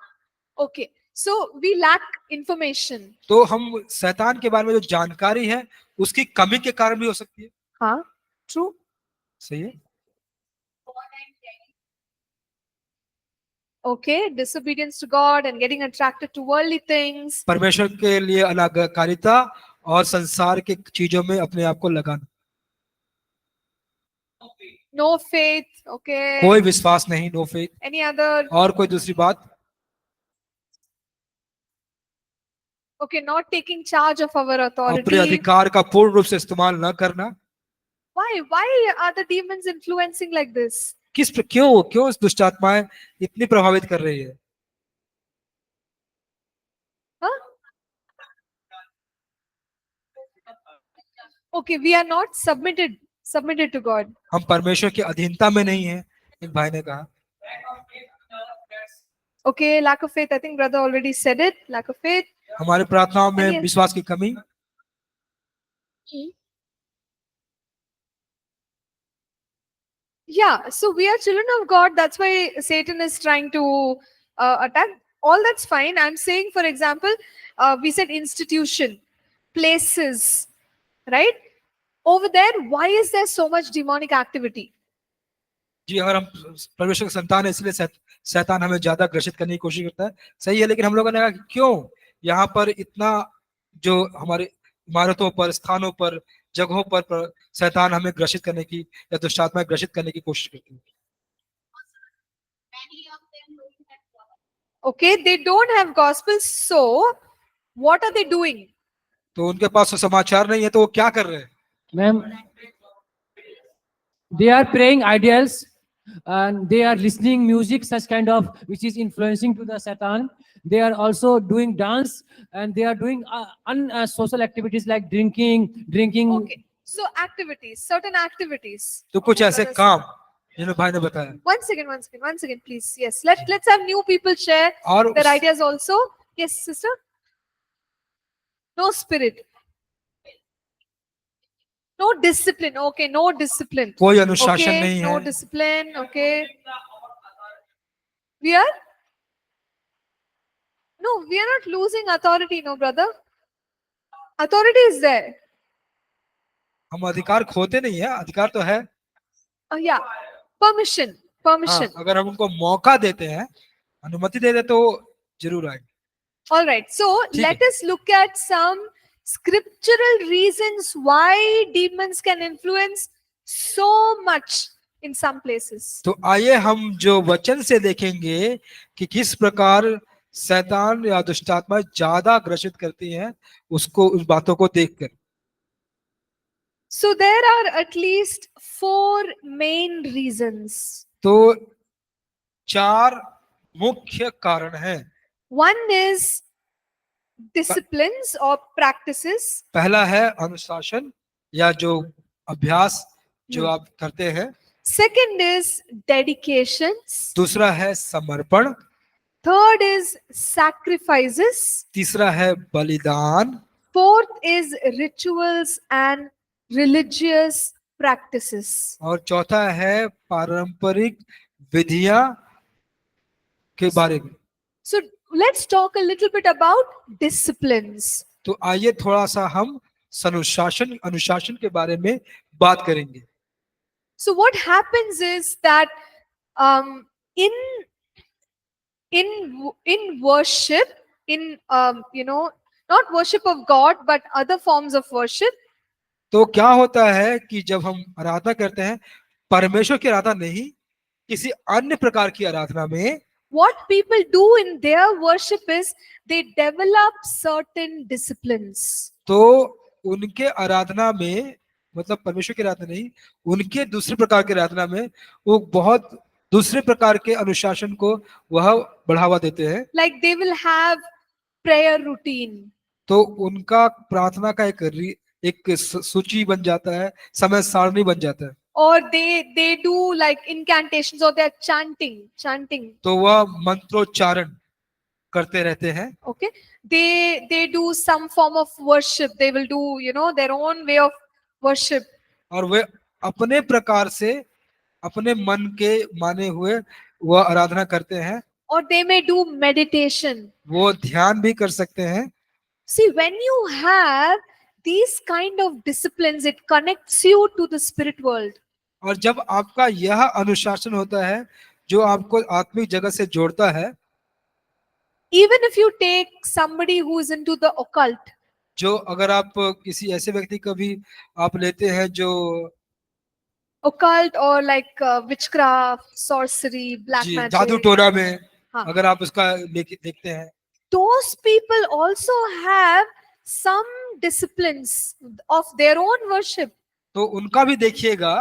[SPEAKER 1] Okay. So we lack information.
[SPEAKER 2] तो हम शैतान के बारे में जो जानकारी है उसकी कमी के कारण भी हो सकती है.
[SPEAKER 1] हाँ. True.
[SPEAKER 2] सही है.
[SPEAKER 1] Okay. Disobedience to God and getting attracted to worldly things.
[SPEAKER 2] परमेश्वर के लिए अनाज्ञाकारिता और संसार के चीजों में अपने आप को लगाना.
[SPEAKER 1] No faith. Okay.
[SPEAKER 2] कोई विश्वास नहीं, नो फेथ.
[SPEAKER 1] Any other?
[SPEAKER 2] और कोई दूसरी बात?
[SPEAKER 1] Okay. Not taking charge of our
[SPEAKER 2] अपने
[SPEAKER 1] authority.
[SPEAKER 2] अधिकार का पूर्ण रूप से इस्तेमाल न करना.
[SPEAKER 1] Why? Why are the demons influencing like this?
[SPEAKER 2] क्यों इस दुष्ट आत्माएं इतनी प्रभावित कर रही है?
[SPEAKER 1] Huh? Okay. We are not submitted to God.
[SPEAKER 2] हम परमेश्वर की अधीनता में नहीं है. एक भाई ने कहा.
[SPEAKER 1] Okay. Lack of faith. I think brother already said it. Lack of faith.
[SPEAKER 2] हमारे प्रार्थनाओं में
[SPEAKER 1] Yes.
[SPEAKER 2] विश्वास की कमी.
[SPEAKER 1] Yeah, so we are children of God. That's why Satan is trying to attack. All that's fine. I'm saying, for example, we said institution, places, right? Over there, why is there so much demonic activity?
[SPEAKER 2] जी, अगर हम परमेश्वर की संतान है इसलिए शैतान हमें ज्यादा ग्रसित करने की कोशिश करता है. सही है, लेकिन हम लोगों ने कहा कि क्यों यहाँ पर इतना जो हमारे इमारतों पर, स्थानों पर, जगहों पर शैतान हमें ग्रसित करने की या दुष्ट आत्माएं ग्रसित करने की कोशिश करती है.
[SPEAKER 1] Okay, they don't have gospel, so what are they doing?
[SPEAKER 2] तो उनके पास तो समाचार नहीं है, तो वो क्या कर रहे हैं?
[SPEAKER 3] Ma'am, they are praying ideals and they are listening music such kind of which is influencing to the Satan. They are also doing dance and they are doing unsocial activities like drinking.
[SPEAKER 1] Okay, so activities, certain activities.
[SPEAKER 2] तो कुछ ऐसे
[SPEAKER 1] Brother,
[SPEAKER 2] काम जिन्हें भाई ने बताया.
[SPEAKER 1] One second, please. Yes, let's have new people share
[SPEAKER 2] और
[SPEAKER 1] their ideas also. Yes, sister. No spirit. No discipline. Okay, no discipline.
[SPEAKER 2] कोई अनुशासन
[SPEAKER 1] Okay,
[SPEAKER 2] नहीं
[SPEAKER 1] no
[SPEAKER 2] है.
[SPEAKER 1] discipline. Okay. We are? No, we are not losing authority, no, brother. Authority is there.
[SPEAKER 2] हम अधिकार खोते नहीं है, अधिकार तो है.
[SPEAKER 1] Yeah. Permission.
[SPEAKER 2] हाँ, अगर हम उनको मौका देते हैं, अनुमति दे दे तो जरूर आएंगे.
[SPEAKER 1] All right. So
[SPEAKER 2] ठीक
[SPEAKER 1] let
[SPEAKER 2] है.
[SPEAKER 1] us look at some scriptural reasons why demons can influence so much in some places.
[SPEAKER 2] तो आइए हम जो वचन से देखेंगे कि किस प्रकार शैतान या दुष्ट आत्मा ज्यादा ग्रसित करती हैं, उसको उस बातों को देखकर.
[SPEAKER 1] So there are at least 4 main reasons.
[SPEAKER 2] तो 4 मुख्य कारण हैं.
[SPEAKER 1] One is disciplines or practices.
[SPEAKER 2] पहला है अनुशासन या जो अभ्यास जो आप करते हैं.
[SPEAKER 1] Second is dedications.
[SPEAKER 2] दूसरा है समर्पण.
[SPEAKER 1] Third is sacrifices.
[SPEAKER 2] तीसरा है बलिदान.
[SPEAKER 1] Fourth is rituals and religious practices.
[SPEAKER 2] और चौथा है पारंपरिक विधियां के बारे में.
[SPEAKER 1] So let's talk a little bit about disciplines.
[SPEAKER 2] तो आइए थोड़ा सा हम अनुशासन के बारे में बात करेंगे.
[SPEAKER 1] So what happens is that in worship, in not worship of God but other forms of worship,
[SPEAKER 2] तो क्या होता है कि जब हम आराधना करते हैं, परमेश्वर की आराधना नहीं, किसी अन्य प्रकार की आराधना में,
[SPEAKER 1] what people do in their worship is they develop certain disciplines.
[SPEAKER 2] तो उनके आराधना में, मतलब परमेश्वर की आराधना नहीं, उनके दूसरे प्रकार की आराधना में वो बहुत दूसरे प्रकार के अनुशासन को वह बढ़ावा देते हैं.
[SPEAKER 1] Like they will have prayer routine.
[SPEAKER 2] तो उनका प्रार्थना का एक सूची बन जाता है, समय सारणी बन जाता है.
[SPEAKER 1] Or they do like incantations or they're chanting.
[SPEAKER 2] तो वह मंत्रोच्चारण करते रहते हैं.
[SPEAKER 1] Okay, they do some form of worship. They will do their own way of worship.
[SPEAKER 2] और वे अपने प्रकार से अपने मन के माने हुए वह आराधना करते हैं,
[SPEAKER 1] or they may do meditation.
[SPEAKER 2] वो ध्यान भी कर सकते हैं।
[SPEAKER 1] See, when you have these kind of disciplines, it connects you to the spirit world.
[SPEAKER 2] और जब आपका यह अनुशासन होता है जो आपको आत्मिक जगत से जोड़ता है,
[SPEAKER 1] Even if you take somebody who is into the occult,
[SPEAKER 2] जो अगर आप किसी ऐसे व्यक्ति को भी आप लेते हैं जो
[SPEAKER 1] occult or like witchcraft, sorcery, black
[SPEAKER 2] ji
[SPEAKER 1] magic,
[SPEAKER 2] जादू टोना में
[SPEAKER 1] हाँ.
[SPEAKER 2] अगर आप उसका देखते हैं,
[SPEAKER 1] those people also have some disciplines of their own worship.
[SPEAKER 2] तो उनका भी देखिएगा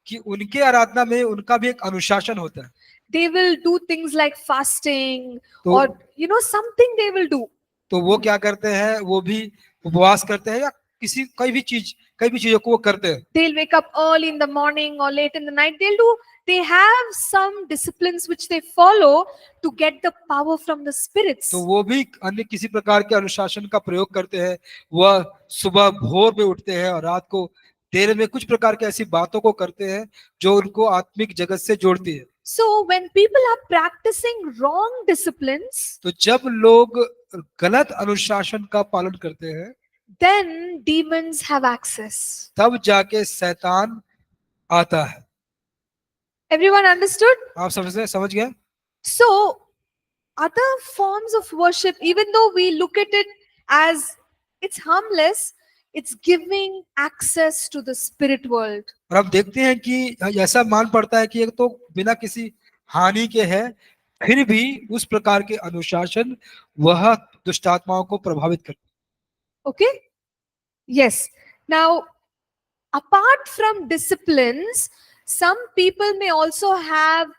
[SPEAKER 2] कि उनके आराधना में उनका भी एक अनुशासन होता है।
[SPEAKER 1] They will do things like fasting
[SPEAKER 2] तो
[SPEAKER 1] or something they will do.
[SPEAKER 2] तो वो क्या करते हैं, वो भी उपवास करते हैं या कई भी चीजों को वो करते हैं।
[SPEAKER 1] They'll wake up early in the morning or late in the night. They have some disciplines which they follow to get the power from the spirits.
[SPEAKER 2] तो वो भी अन्य किसी प्रकार के अनुशासन का प्रयोग करते हैं। वह सुबह भोर में उठते हैं और रात को देर में कुछ प्रकार की ऐसी बातों को करते हैं जो उनको आत्मिक जगत से जोड़ती है।
[SPEAKER 1] So when people are practicing wrong disciplines,
[SPEAKER 2] तो जब लोग गलत अनुशासन का पालन करते हैं,
[SPEAKER 1] then demons have access.
[SPEAKER 2] तब जाके शैतान आता है।
[SPEAKER 1] Everyone understood?
[SPEAKER 2] आप समझ गए?
[SPEAKER 1] So other forms of worship, even though we look at it as it's harmless, it's giving access to the spirit world.
[SPEAKER 2] और हम देखते हैं कि ऐसा मान पड़ता है कि एक तो बिना किसी हानि के है, फिर भी उस प्रकार के अनुशासन वह दुष्ट आत्माओं को प्रभावित करते हैं।
[SPEAKER 1] Okay? Yes. Now, apart from disciplines, some people may also have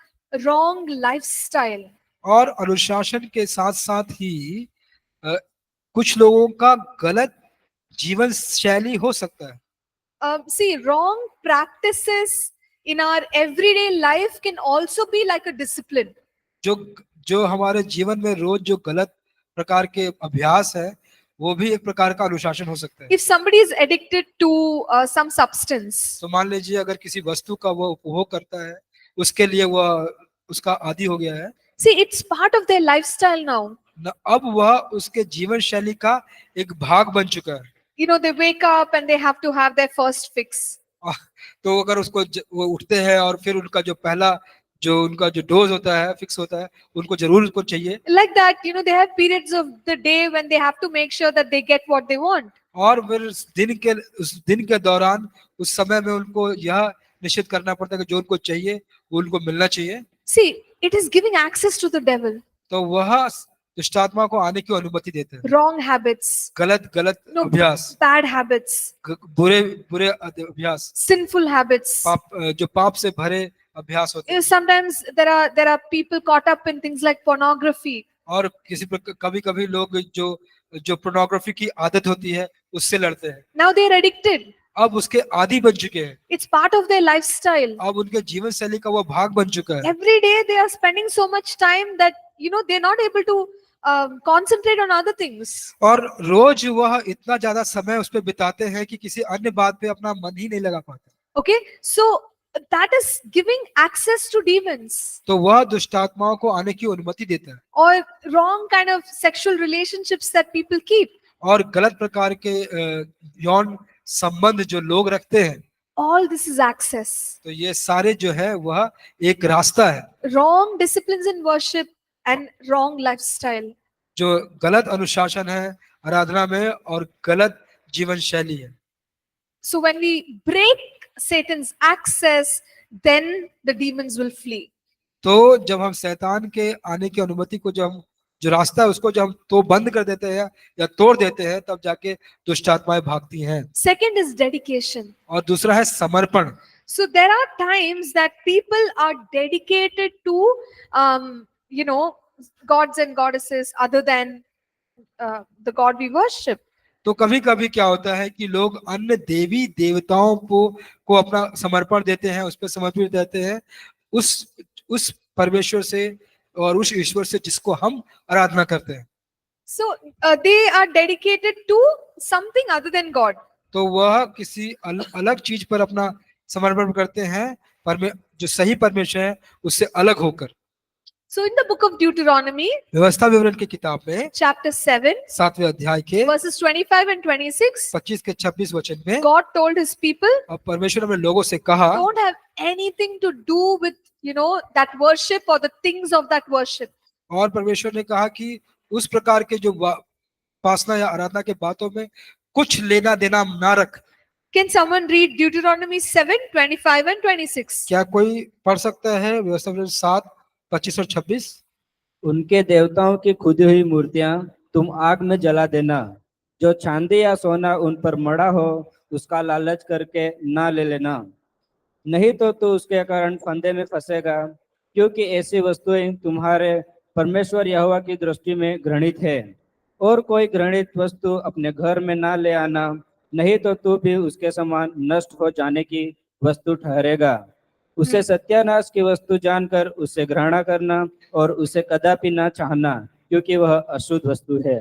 [SPEAKER 1] wrong lifestyle.
[SPEAKER 2] और अनुशासन के साथ साथ ही कुछ लोगों का गलत जीवन शैली हो सकता है।
[SPEAKER 1] See, wrong practices in our everyday life can also be like a discipline.
[SPEAKER 2] जो हमारे जीवन में रोज जो गलत प्रकार के अभ्यास है, वो भी एक प्रकार का अनुशासन हो सकता है।
[SPEAKER 1] If somebody is addicted to some substance,
[SPEAKER 2] तो मान लीजिए अगर किसी वस्तु का वो उपभोग करता है, उसके लिए वह उसका आदी हो गया है,
[SPEAKER 1] see, it's part of their lifestyle now.
[SPEAKER 2] अब वह उसके जीवन शैली का एक भाग बन चुका है।
[SPEAKER 1] They wake up and they have to have their first fix.
[SPEAKER 2] तो अगर वो उठते हैं और फिर उनका जो डोज होता है, फिक्स होता है, उनको जरूर उसको चाहिए।
[SPEAKER 1] Like that, they have periods of the day when they have to make sure that they get what they want.
[SPEAKER 2] और फिर उस दिन के दौरान उस समय में उनको यह निश्चित करना पड़ता है कि जो उनको चाहिए वो उनको मिलना चाहिए।
[SPEAKER 1] See, it is giving access to the devil.
[SPEAKER 2] तो वह दुष्ट आत्मा को आने की अनुमति देते हैं।
[SPEAKER 1] Wrong habits,
[SPEAKER 2] गलत अभ्यास,
[SPEAKER 1] bad habits,
[SPEAKER 2] बुरे अभ्यास,
[SPEAKER 1] sinful habits.
[SPEAKER 2] जो पाप से भरे अभ्यास होते हैं।
[SPEAKER 1] Sometimes there are people caught up in things like pornography.
[SPEAKER 2] और कभी लोग जो पोर्नोग्राफी की आदत होती है उससे लड़ते हैं।
[SPEAKER 1] Now they are addicted.
[SPEAKER 2] अब उसके आदी बन चुके हैं।
[SPEAKER 1] It's part of their lifestyle.
[SPEAKER 2] अब उनके जीवन शैली का वो भाग बन चुका है।
[SPEAKER 1] Every day they are spending so much time that they're not able to concentrate on other things.
[SPEAKER 2] और रोज वह इतना ज्यादा समय उस पर बिताते हैं कि किसी अन्य बात पे अपना मन ही नहीं लगा पाते।
[SPEAKER 1] Okay, so that is giving access to demons.
[SPEAKER 2] तो वह दुष्ट आत्माओं को आने की अनुमति देता है।
[SPEAKER 1] Or wrong kind of sexual relationships that people keep.
[SPEAKER 2] और गलत प्रकार के यौन संबंध जो लोग रखते हैं,
[SPEAKER 1] All this is access.
[SPEAKER 2] तो ये सारे जो है वह एक रास्ता है।
[SPEAKER 1] Wrong disciplines in worship and wrong lifestyle.
[SPEAKER 2] जो गलत अनुशासन है आराधना में और गलत जीवन शैली है।
[SPEAKER 1] So when we break Satan's access, then the demons will flee.
[SPEAKER 2] तो जब हम शैतान के आने की अनुमति को जो रास्ता है उसको जब हम तो बंद कर देते हैं या तोड़ देते हैं, तब जाके दुष्ट आत्माएं भागती हैं।
[SPEAKER 1] Second is dedication.
[SPEAKER 2] और दूसरा है समर्पण।
[SPEAKER 1] So there are times that people are dedicated to, gods and goddesses other than the God we worship.
[SPEAKER 2] तो कभी कभी क्या होता है कि लोग अन्य देवी देवताओं को अपना समर्पण देते हैं, उस पर समर्पित रहते हैं, उस परमेश्वर से और उस ईश्वर से जिसको हम आराधना करते हैं।
[SPEAKER 1] So they are dedicated to something other than God.
[SPEAKER 2] तो वह किसी अलग चीज पर अपना समर्पण करते हैं, जो सही परमेश्वर है उससे अलग होकर।
[SPEAKER 1] So in the book of Deuteronomy,
[SPEAKER 2] व्यवस्था विवरण की किताब में
[SPEAKER 1] chapter 7,
[SPEAKER 2] 7वें अध्याय के
[SPEAKER 1] verses 25 and 26,
[SPEAKER 2] 25 के 26 वचन में
[SPEAKER 1] God told his people,
[SPEAKER 2] अब परमेश्वर ने लोगों से कहा,
[SPEAKER 1] don't have anything to do with, that worship or the things of that worship.
[SPEAKER 2] और परमेश्वर ने कहा कि उस प्रकार के जो उपासना या आराधना के बातों में कुछ लेना देना ना रख।
[SPEAKER 1] Can someone read Deuteronomy 7, 25 and 26?
[SPEAKER 2] क्या कोई पढ़ सकता है व्यवस्था विवरण 7, 25 और 26?
[SPEAKER 4] उनके देवताओं की खुदी हुई मूर्तियां तुम आग में जला देना। जो चांदी या सोना उन पर मड़ा हो उसका लालच करके ना ले लेना, नहीं तो तू उसके कारण फंदे में फंसेगा, क्योंकि ऐसी वस्तुएं तुम्हारे परमेश्वर यहोवा की दृष्टि में घृणित है। और कोई घृणित वस्तु अपने घर में ना ले आना, नहीं तो तू भी उसके समान नष्ट हो जाने की वस्तु ठहरेगा। उसे सत्यानाश की वस्तु जानकर उससे घृणा करना और उसे कदापि ना चाहना, क्योंकि वह अशुद्ध वस्तु है।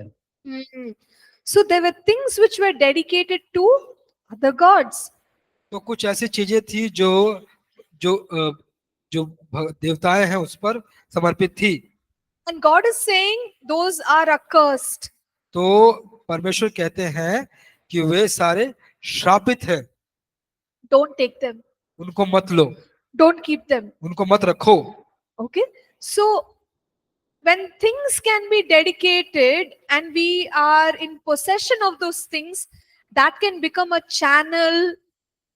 [SPEAKER 1] So there were things which were dedicated to other gods.
[SPEAKER 2] तो कुछ ऐसी चीजें थी जो जो जो देवताएं हैं उस पर समर्पित थी।
[SPEAKER 1] And God is saying those are accursed.
[SPEAKER 2] तो परमेश्वर कहते हैं कि वे सारे श्रापित हैं,
[SPEAKER 1] Don't take them.
[SPEAKER 2] उनको मत लो,
[SPEAKER 1] Don't keep them.
[SPEAKER 2] उनको मत रखो।
[SPEAKER 1] Okay. So when things can be dedicated and we are in possession of those things, that can become a channel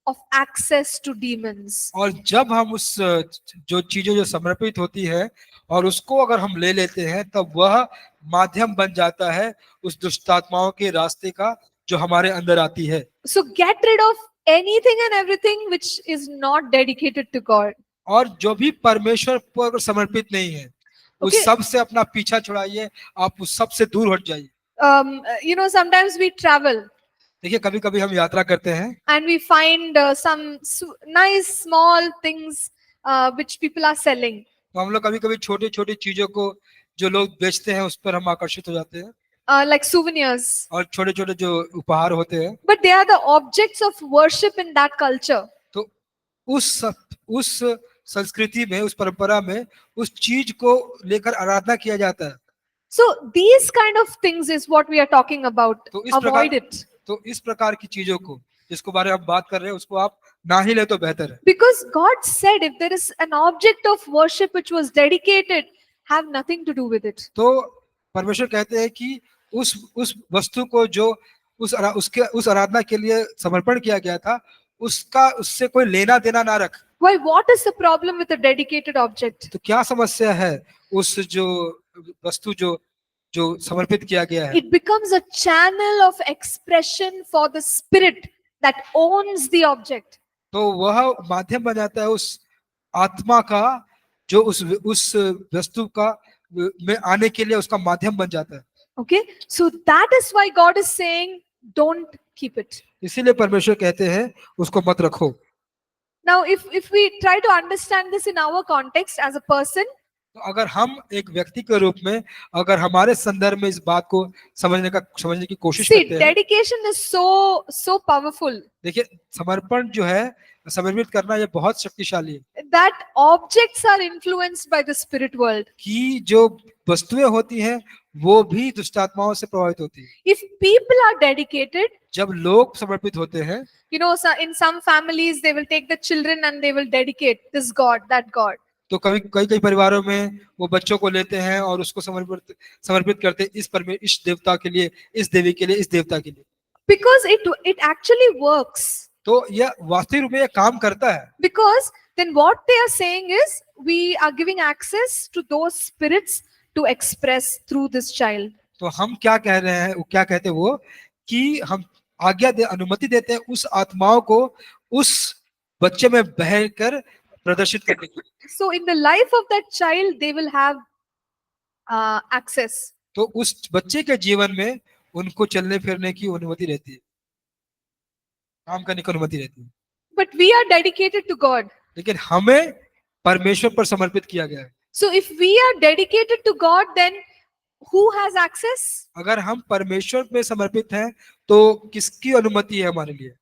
[SPEAKER 1] of access to demons.
[SPEAKER 2] और जब हम उस जो चीजें जो समर्पित होती है और उसको अगर हम ले लेते हैं, तब वह माध्यम बन जाता है उस दुष्टात्माओं के रास्ते का जो हमारे अंदर आती है।
[SPEAKER 1] So get rid of anything and everything which is not dedicated to God.
[SPEAKER 2] और जो भी परमेश्वर पर समर्पित नहीं है, उस
[SPEAKER 1] Okay.
[SPEAKER 2] सब से अपना पीछा छुड़ाइए, आप उस सब से दूर हट जाइए।
[SPEAKER 1] Sometimes we travel
[SPEAKER 2] देखिए, कभी कभी हम यात्रा करते हैं
[SPEAKER 1] and we find some nice small things which people are selling.
[SPEAKER 2] तो हम लोग कभी कभी छोटी छोटी चीजों को जो लोग बेचते हैं उस पर हम आकर्षित हो जाते हैं,
[SPEAKER 1] Like souvenirs.
[SPEAKER 2] और छोटे छोटे जो उपहार होते हैं,
[SPEAKER 1] But they are the objects of worship in that culture.
[SPEAKER 2] तो उस संस्कृति में, उस परंपरा में उस चीज को लेकर आराधना किया जाता है।
[SPEAKER 1] So these kind of things is what we are talking about.
[SPEAKER 2] तो इस
[SPEAKER 1] Avoid
[SPEAKER 2] प्रकार
[SPEAKER 1] it.
[SPEAKER 2] तो इस प्रकार की चीजों को जिसको बारे में हम बात कर रहे हैं उसको आप ना ही ले तो बेहतर है।
[SPEAKER 1] Because God said if there is an object of worship which was dedicated, have nothing to do with it.
[SPEAKER 2] तो परमेश्वर कहते हैं कि उस वस्तु को जो उस आराधना के लिए समर्पण किया गया था, उससे कोई लेना देना ना रख।
[SPEAKER 1] Why? What is the problem with a dedicated object?
[SPEAKER 2] तो क्या समस्या है उस जो वस्तु जो समर्पित किया गया है?
[SPEAKER 1] It becomes a channel of expression for the spirit that owns the object.
[SPEAKER 2] तो वह माध्यम बन जाता है उस आत्मा का जो उस वस्तु का में आने के लिए उसका माध्यम बन जाता है।
[SPEAKER 1] Okay, so that is why God is saying, don't keep it.
[SPEAKER 2] इसीलिए परमेश्वर कहते हैं उसको मत रखो।
[SPEAKER 1] Now, if we try to understand this in our context as a person,
[SPEAKER 2] तो अगर हम एक व्यक्ति के रूप में अगर हमारे संदर्भ में इस बात को समझने की कोशिश
[SPEAKER 1] see,
[SPEAKER 2] करते हैं,
[SPEAKER 1] dedication is so powerful
[SPEAKER 2] देखिए समर्पण जो है, समर्पित करना ये बहुत शक्तिशाली है
[SPEAKER 1] that objects are influenced by the spirit world.
[SPEAKER 2] कि जो वस्तुएं होती हैं वो भी दुष्टात्माओं से प्रभावित होती है।
[SPEAKER 1] If people are dedicated,
[SPEAKER 2] जब लोग समर्पित होते हैं,
[SPEAKER 1] in some families they will take the children and they will dedicate this God, that God.
[SPEAKER 2] तो कई परिवारों में वो बच्चों को लेते हैं और उसको समर्पित करते हैं इस देवता के लिए, इस देवी के लिए, इस देवता के लिए।
[SPEAKER 1] Because it actually works.
[SPEAKER 2] तो यह वास्तविक रूप में यह काम करता है।
[SPEAKER 1] Because then what they are saying is we are giving access to those spirits to express through this child.
[SPEAKER 2] तो हम क्या कह रहे हैं, वो क्या कहते हैं वो कि हम अनुमति देते हैं उस आत्माओं को उस बच्चे में बहकर प्रदर्शित करने की।
[SPEAKER 1] So in the life of that child they will have access.
[SPEAKER 2] तो उस बच्चे के जीवन में उनको चलने फिरने की अनुमति रहती है, काम करने की अनुमति रहती है।
[SPEAKER 1] But we are dedicated to God.
[SPEAKER 2] लेकिन हमें परमेश्वर पर समर्पित किया गया है।
[SPEAKER 1] So if we are dedicated to God, then who has access?
[SPEAKER 2] अगर हम परमेश्वर में समर्पित हैं तो किसकी अनुमति है हमारे लिए?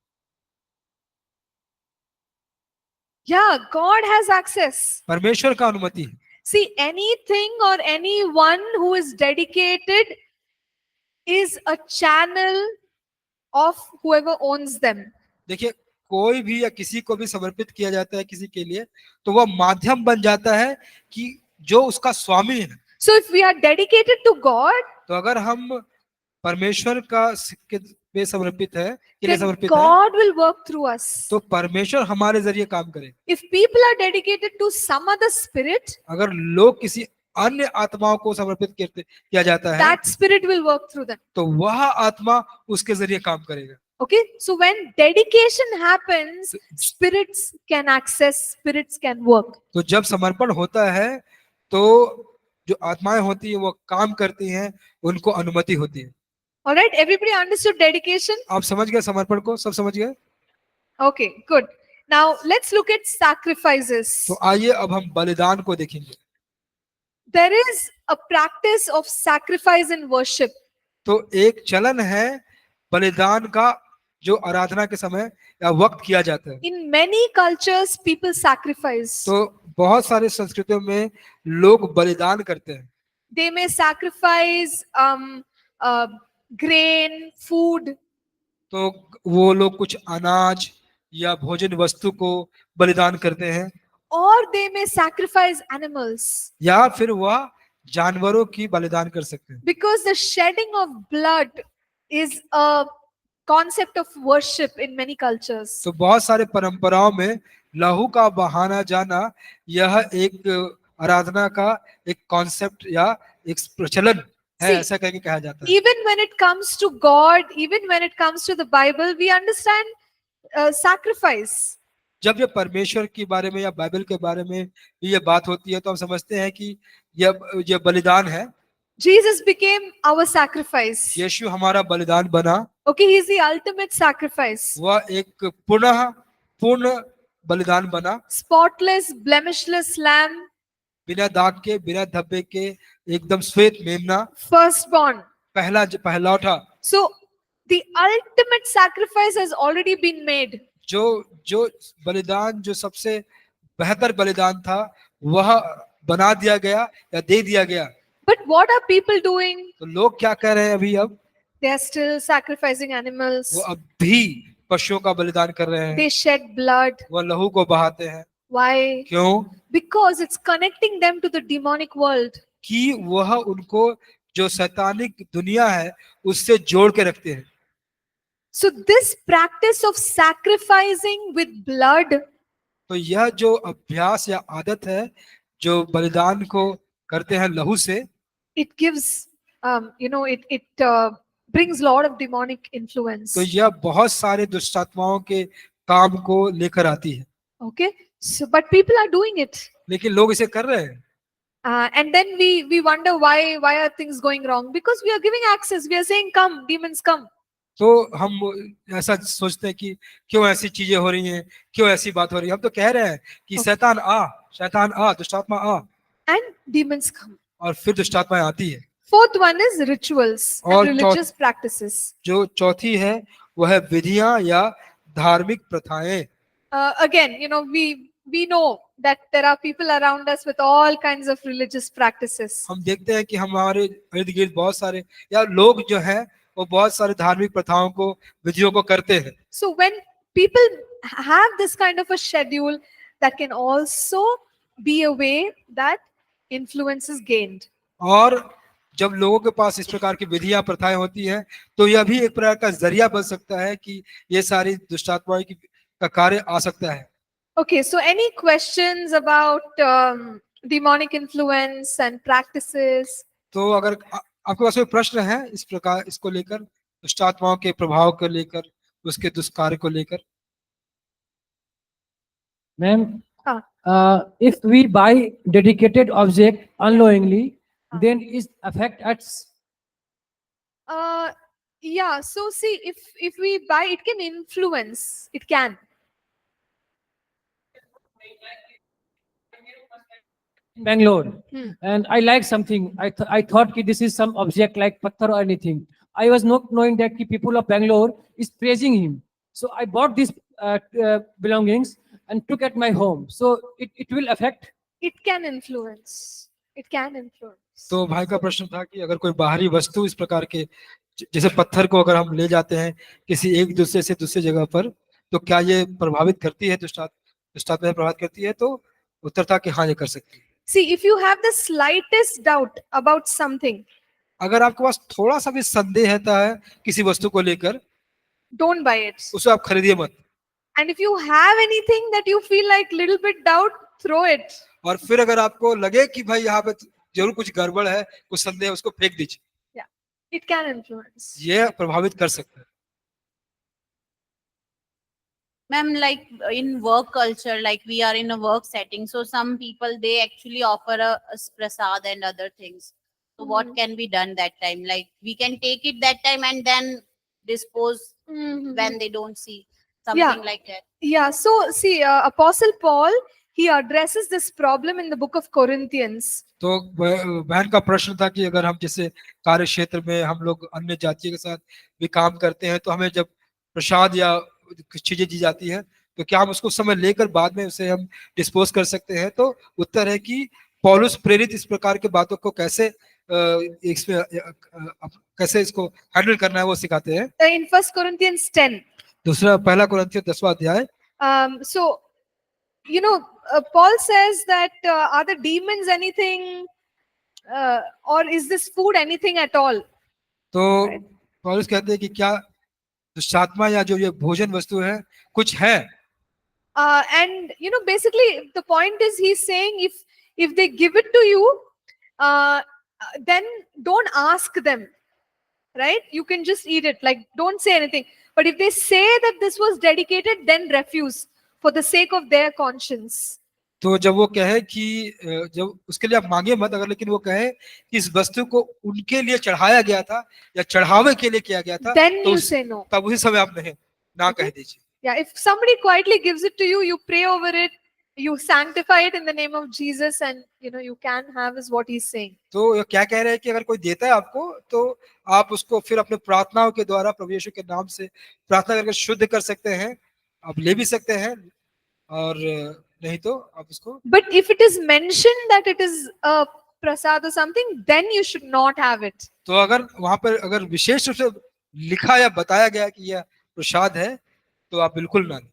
[SPEAKER 1] Yeah, God has access.
[SPEAKER 2] परमेश्वर का अनुमति है.
[SPEAKER 1] See, anything or anyone who is dedicated is a channel of whoever owns them.
[SPEAKER 2] देखिए, कोई भी या किसी को भी समर्पित किया जाता है किसी के लिए, तो वह माध्यम बन जाता है कि जो उसका स्वामी है.
[SPEAKER 1] So if we are dedicated to God,
[SPEAKER 2] तो अगर हम परमेश्वर का पे समर्पित है, के लिए
[SPEAKER 1] then
[SPEAKER 2] समर्पित है,
[SPEAKER 1] God will work through us.
[SPEAKER 2] तो परमेश्वर हमारे जरिए काम करे.
[SPEAKER 1] If people are dedicated to some other spirit,
[SPEAKER 2] अगर लोग किसी अन्य आत्माओं को समर्पित किया जाता है,
[SPEAKER 1] that spirit will work through them.
[SPEAKER 2] तो वह आत्मा उसके जरिए काम करेगा.
[SPEAKER 1] Okay, so when dedication happens, spirits can access, spirits can work.
[SPEAKER 2] तो जब समर्पण होता है तो जो आत्माएं होती है वो काम करती हैं, उनको अनुमति होती है.
[SPEAKER 1] All right, everybody understood dedication?
[SPEAKER 2] आप समझ गए समर्पण को? सब समझ गए?
[SPEAKER 1] Okay, good. Now let's look at sacrifices.
[SPEAKER 2] तो आइए अब हम बलिदान को देखेंगे.
[SPEAKER 1] There is a practice of sacrifice in worship.
[SPEAKER 2] तो एक चलन है बलिदान का जो आराधना के समय या वक्त किया जाता है.
[SPEAKER 1] In many cultures, people sacrifice.
[SPEAKER 2] तो बहुत सारे संस्कृतियों में लोग बलिदान करते हैं.
[SPEAKER 1] They may sacrifice grain, food,
[SPEAKER 2] तो वो लोग कुछ अनाज या भोजन वस्तु को बलिदान करते हैं,
[SPEAKER 1] or they may sacrifice animals.
[SPEAKER 2] या फिर वह जानवरों की बलिदान कर सकते हैं.
[SPEAKER 1] Because the shedding of blood is a concept of worship in many cultures.
[SPEAKER 2] तो बहुत सारे परंपराओं में लहू का बहाना जाना यह एक आराधना का एक कॉन्सेप्ट या एक प्रचलन है,
[SPEAKER 1] See,
[SPEAKER 2] ऐसा करके कहा जाता है.
[SPEAKER 1] Even when it comes to God, even when it comes to the Bible, we understand sacrifice.
[SPEAKER 2] जब ये परमेश्वर के बारे में या बाइबल के बारे में ये बात होती है तो हम समझते हैं कि यह बलिदान है.
[SPEAKER 1] Jesus became our sacrifice.
[SPEAKER 2] यीशु हमारा बलिदान बना.
[SPEAKER 1] Okay, he is the ultimate sacrifice.
[SPEAKER 2] वह एक पूर्ण बलिदान बना.
[SPEAKER 1] Spotless, blemishless lamb,
[SPEAKER 2] बिना दाग के, बिना धब्बे के, एकदम श्वेत मेमना,
[SPEAKER 1] firstborn.
[SPEAKER 2] पहलौठा.
[SPEAKER 1] So the ultimate sacrifice has already been made.
[SPEAKER 2] जो बलिदान जो सबसे बेहतर बलिदान था वह बना दिया गया या दे दिया गया.
[SPEAKER 1] But what are people doing?
[SPEAKER 2] तो लोग क्या कर रहे हैं अभी? अब
[SPEAKER 1] They are still sacrificing animals.
[SPEAKER 2] वो अब भी पशुओं का बलिदान कर रहे हैं.
[SPEAKER 1] They shed blood.
[SPEAKER 2] वो लहू को बहाते हैं.
[SPEAKER 1] Why?
[SPEAKER 2] क्यों?
[SPEAKER 1] Because it's connecting them to the demonic world.
[SPEAKER 2] कि वह उनको जो शैतानिक दुनिया है उससे जोड़ के रखते हैं.
[SPEAKER 1] So this practice of sacrificing with blood,
[SPEAKER 2] तो यह जो अभ्यास या आदत है जो बलिदान को करते हैं लहू से,
[SPEAKER 1] it gives, it brings a lot of demonic influence.
[SPEAKER 2] तो यह बहुत सारे दुष्टात्माओं के काम को लेकर आती है.
[SPEAKER 1] Okay, so but people are doing it,
[SPEAKER 2] लेकिन लोग इसे कर रहे हैं.
[SPEAKER 1] and then we wonder why are things going wrong? Because we are giving access. We are saying, "Come, demons, come."
[SPEAKER 2] तो हम ऐसा सोचते हैं कि क्यों ऐसी चीजें हो रही हैं, क्यों ऐसी बात हो रही है. हम तो कह रहे हैं कि शैतान आ, दुष्टात्मा आ,
[SPEAKER 1] And demons come.
[SPEAKER 2] और फिर दुष्टात्माएं आती है.
[SPEAKER 1] Fourth one is rituals
[SPEAKER 2] और
[SPEAKER 1] and religious practices.
[SPEAKER 2] जो चौथी है वह है विधियां या धार्मिक प्रथाएं.
[SPEAKER 1] Again, we know that there are people around us with all kinds of religious practices.
[SPEAKER 2] हम देखते हैं कि हमारे इर्द गिर्द बहुत सारे या लोग जो हैं वो बहुत सारे धार्मिक प्रथाओं को, विधियों को करते हैं.
[SPEAKER 1] So when people have this kind of a schedule, that can also be a way that influence is gained.
[SPEAKER 2] और जब लोगों के पास इस प्रकार की विधियां प्रथाएं होती हैं तो यह भी एक प्रकार का जरिया बन सकता है कि ये सारी दुष्टात्माओं का कार्य आ सकता है.
[SPEAKER 1] Okay, so any questions about demonic influence and practices?
[SPEAKER 2] तो अगर आपके पास कोई प्रश्न है इस प्रकार, इसको लेकर, दुष्टात्माओं के प्रभाव को लेकर, उसके दुष्कार्य को लेकर?
[SPEAKER 3] Ma'am,
[SPEAKER 1] Ah.
[SPEAKER 3] if we buy dedicated object unknowingly,
[SPEAKER 1] Ah.
[SPEAKER 3] then it affect us.
[SPEAKER 1] Yeah, so see, if we buy, it can influence. It can.
[SPEAKER 3] Bangalore,
[SPEAKER 1] Hmm.
[SPEAKER 3] and I like something. I thought कि this is some object like patthar or anything. I was not knowing that the people of Bangalore is praising him. So I bought these belongings and took at my home. So it will affect.
[SPEAKER 1] It can influence. It can influence.
[SPEAKER 2] तो भाई का प्रश्न था कि अगर कोई बाहरी वस्तु इस प्रकार के जैसे पत्थर को अगर हम ले जाते हैं किसी एक दूसरे से दूसरी जगह पर, तो क्या ये प्रभावित करती है, दुष्टात्मा प्रभावित करती है? तो उत्तर था कि हाँ, ये कर सकती है।
[SPEAKER 1] See, if you have the slightest doubt about something,
[SPEAKER 2] अगर आपके पास थोड़ा सा भी संदेह रहता है किसी वस्तु को लेकर,
[SPEAKER 1] don't buy it.
[SPEAKER 2] उसे आप खरीदिए मत।
[SPEAKER 1] And if you have anything that you feel like little bit doubt, throw it.
[SPEAKER 2] और फिर अगर आपको लगे कि भाई यहाँ पे जरूर कुछ गड़बड़ है, कुछ संदेह है, उसको फेंक दीजिए।
[SPEAKER 1] It can influence.
[SPEAKER 2] ये प्रभावित कर सकता है।
[SPEAKER 5] Ma'am, like in work culture, like we are in a work setting, so some people they actually offer a prasad and other things. So
[SPEAKER 1] Mhm.
[SPEAKER 5] what can be done that time? Like we can take it that time and then dispose
[SPEAKER 1] Mhm.
[SPEAKER 5] when they don't see something like that.
[SPEAKER 1] Yeah, so see, Apostle Paul, he addresses this problem in the book of Corinthians.
[SPEAKER 2] तो बहन का प्रश्न था कि अगर हम जैसे कार्य क्षेत्र में हम लोग अन्य जातियों के साथ भी काम करते हैं, तो हमें जब प्रसाद या कुछ चीजें दी जाती हैं, तो क्या हम उसको समय लेकर बाद में उसे हम डिस्पोज कर सकते हैं? तो उत्तर है कि पौलुस प्रेरित इस प्रकार के बातों को कैसे इसमें कैसे इसको हैंडल करना है वो सिखाते हैं।
[SPEAKER 1] In 1 Corinthians 10.
[SPEAKER 2] दूसरा पहला कुरिन्थियों 10वां अध्याय।
[SPEAKER 1] So, you know, Paul says that are the demons anything, or is this food anything at all?
[SPEAKER 2] तो पौलुस कहते हैं कि क्या दुष्टात्मा या जो ये भोजन वस्तु है कुछ है?
[SPEAKER 1] And you know, basically the point is he's saying if they give it to you, then don't ask them, right? You can just eat it, like don't say anything. But if they say that this was dedicated, then refuse for the sake of their conscience.
[SPEAKER 2] तो जब वो कहे कि जब उसके लिए आप मांगे मत, अगर लेकिन वो कहे कि इस वस्तु को उनके लिए चढ़ाया गया था या चढ़ावे के लिए किया गया था,
[SPEAKER 1] Then
[SPEAKER 2] तो
[SPEAKER 1] you say no.
[SPEAKER 2] तब उसी समय आप नहीं ना कह दीजिए।
[SPEAKER 1] Yeah, if somebody quietly gives it to you, you pray over it, you sanctify it in the name of Jesus, and you know you can have is what he's saying.
[SPEAKER 2] तो ये क्या कह रहे हैं कि अगर कोई देता है आपको, तो आप उसको फिर अपने प्रार्थनाओं के द्वारा प्रभु यीशु के नाम से प्रार्थना करके शुद्ध कर सकते हैं, आप ले भी सकते हैं, और नहीं तो आप उसको।
[SPEAKER 1] But if it is mentioned that it is a prasad or something, then you should not have it.
[SPEAKER 2] तो अगर वहां पर अगर विशेष रूप से लिखा या बताया गया कि यह प्रसाद है, तो आप बिल्कुल ना लें।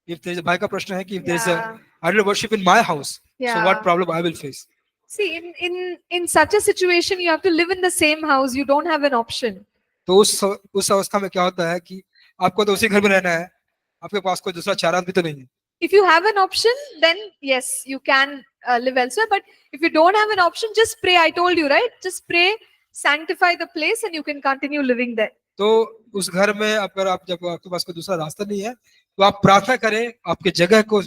[SPEAKER 2] If there is भाई का प्रश्न है कि if there is a
[SPEAKER 1] Yeah.
[SPEAKER 2] idol worship in my house, so
[SPEAKER 1] Yeah.
[SPEAKER 2] what problem I will face?
[SPEAKER 1] See, in such a situation, you have to live in the same house. You don't have an option.
[SPEAKER 2] तो उस अवस्था में क्या होता है कि आपको तो उसी घर में रहना है, आपके पास कोई दूसरा चारा भी तो नहीं है।
[SPEAKER 1] If you have an option, then yes, you can live elsewhere. But if you don't have an option, just pray. I told you, right? Just pray, sanctify the place, and you can continue living there.
[SPEAKER 2] तो उस घर में अगर आप जब आपके पास कोई दूसरा रास्ता नहीं है, तो आप प्रार्थना करें, आपके जगह को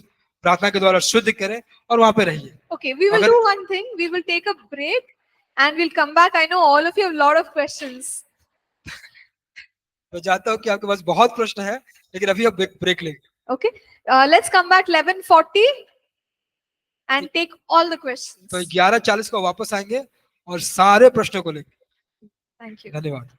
[SPEAKER 2] प्रार्थना के द्वारा शुद्ध करें और वहां पे रहिए।
[SPEAKER 1] Okay, we will do one thing. We will take a break, and we'll come back. I know all of you have a lot of questions.
[SPEAKER 2] तो जानता हूँ कि आपके पास बहुत प्रश्न है, लेकिन अभी आप ब्रेक लेंगे।
[SPEAKER 1] Okay, let's come back 11:40 and take all the questions.
[SPEAKER 2] तो 11:40 को वापस आएंगे और सारे प्रश्नों को लेंगे।
[SPEAKER 1] Thank you.
[SPEAKER 2] धन्यवाद।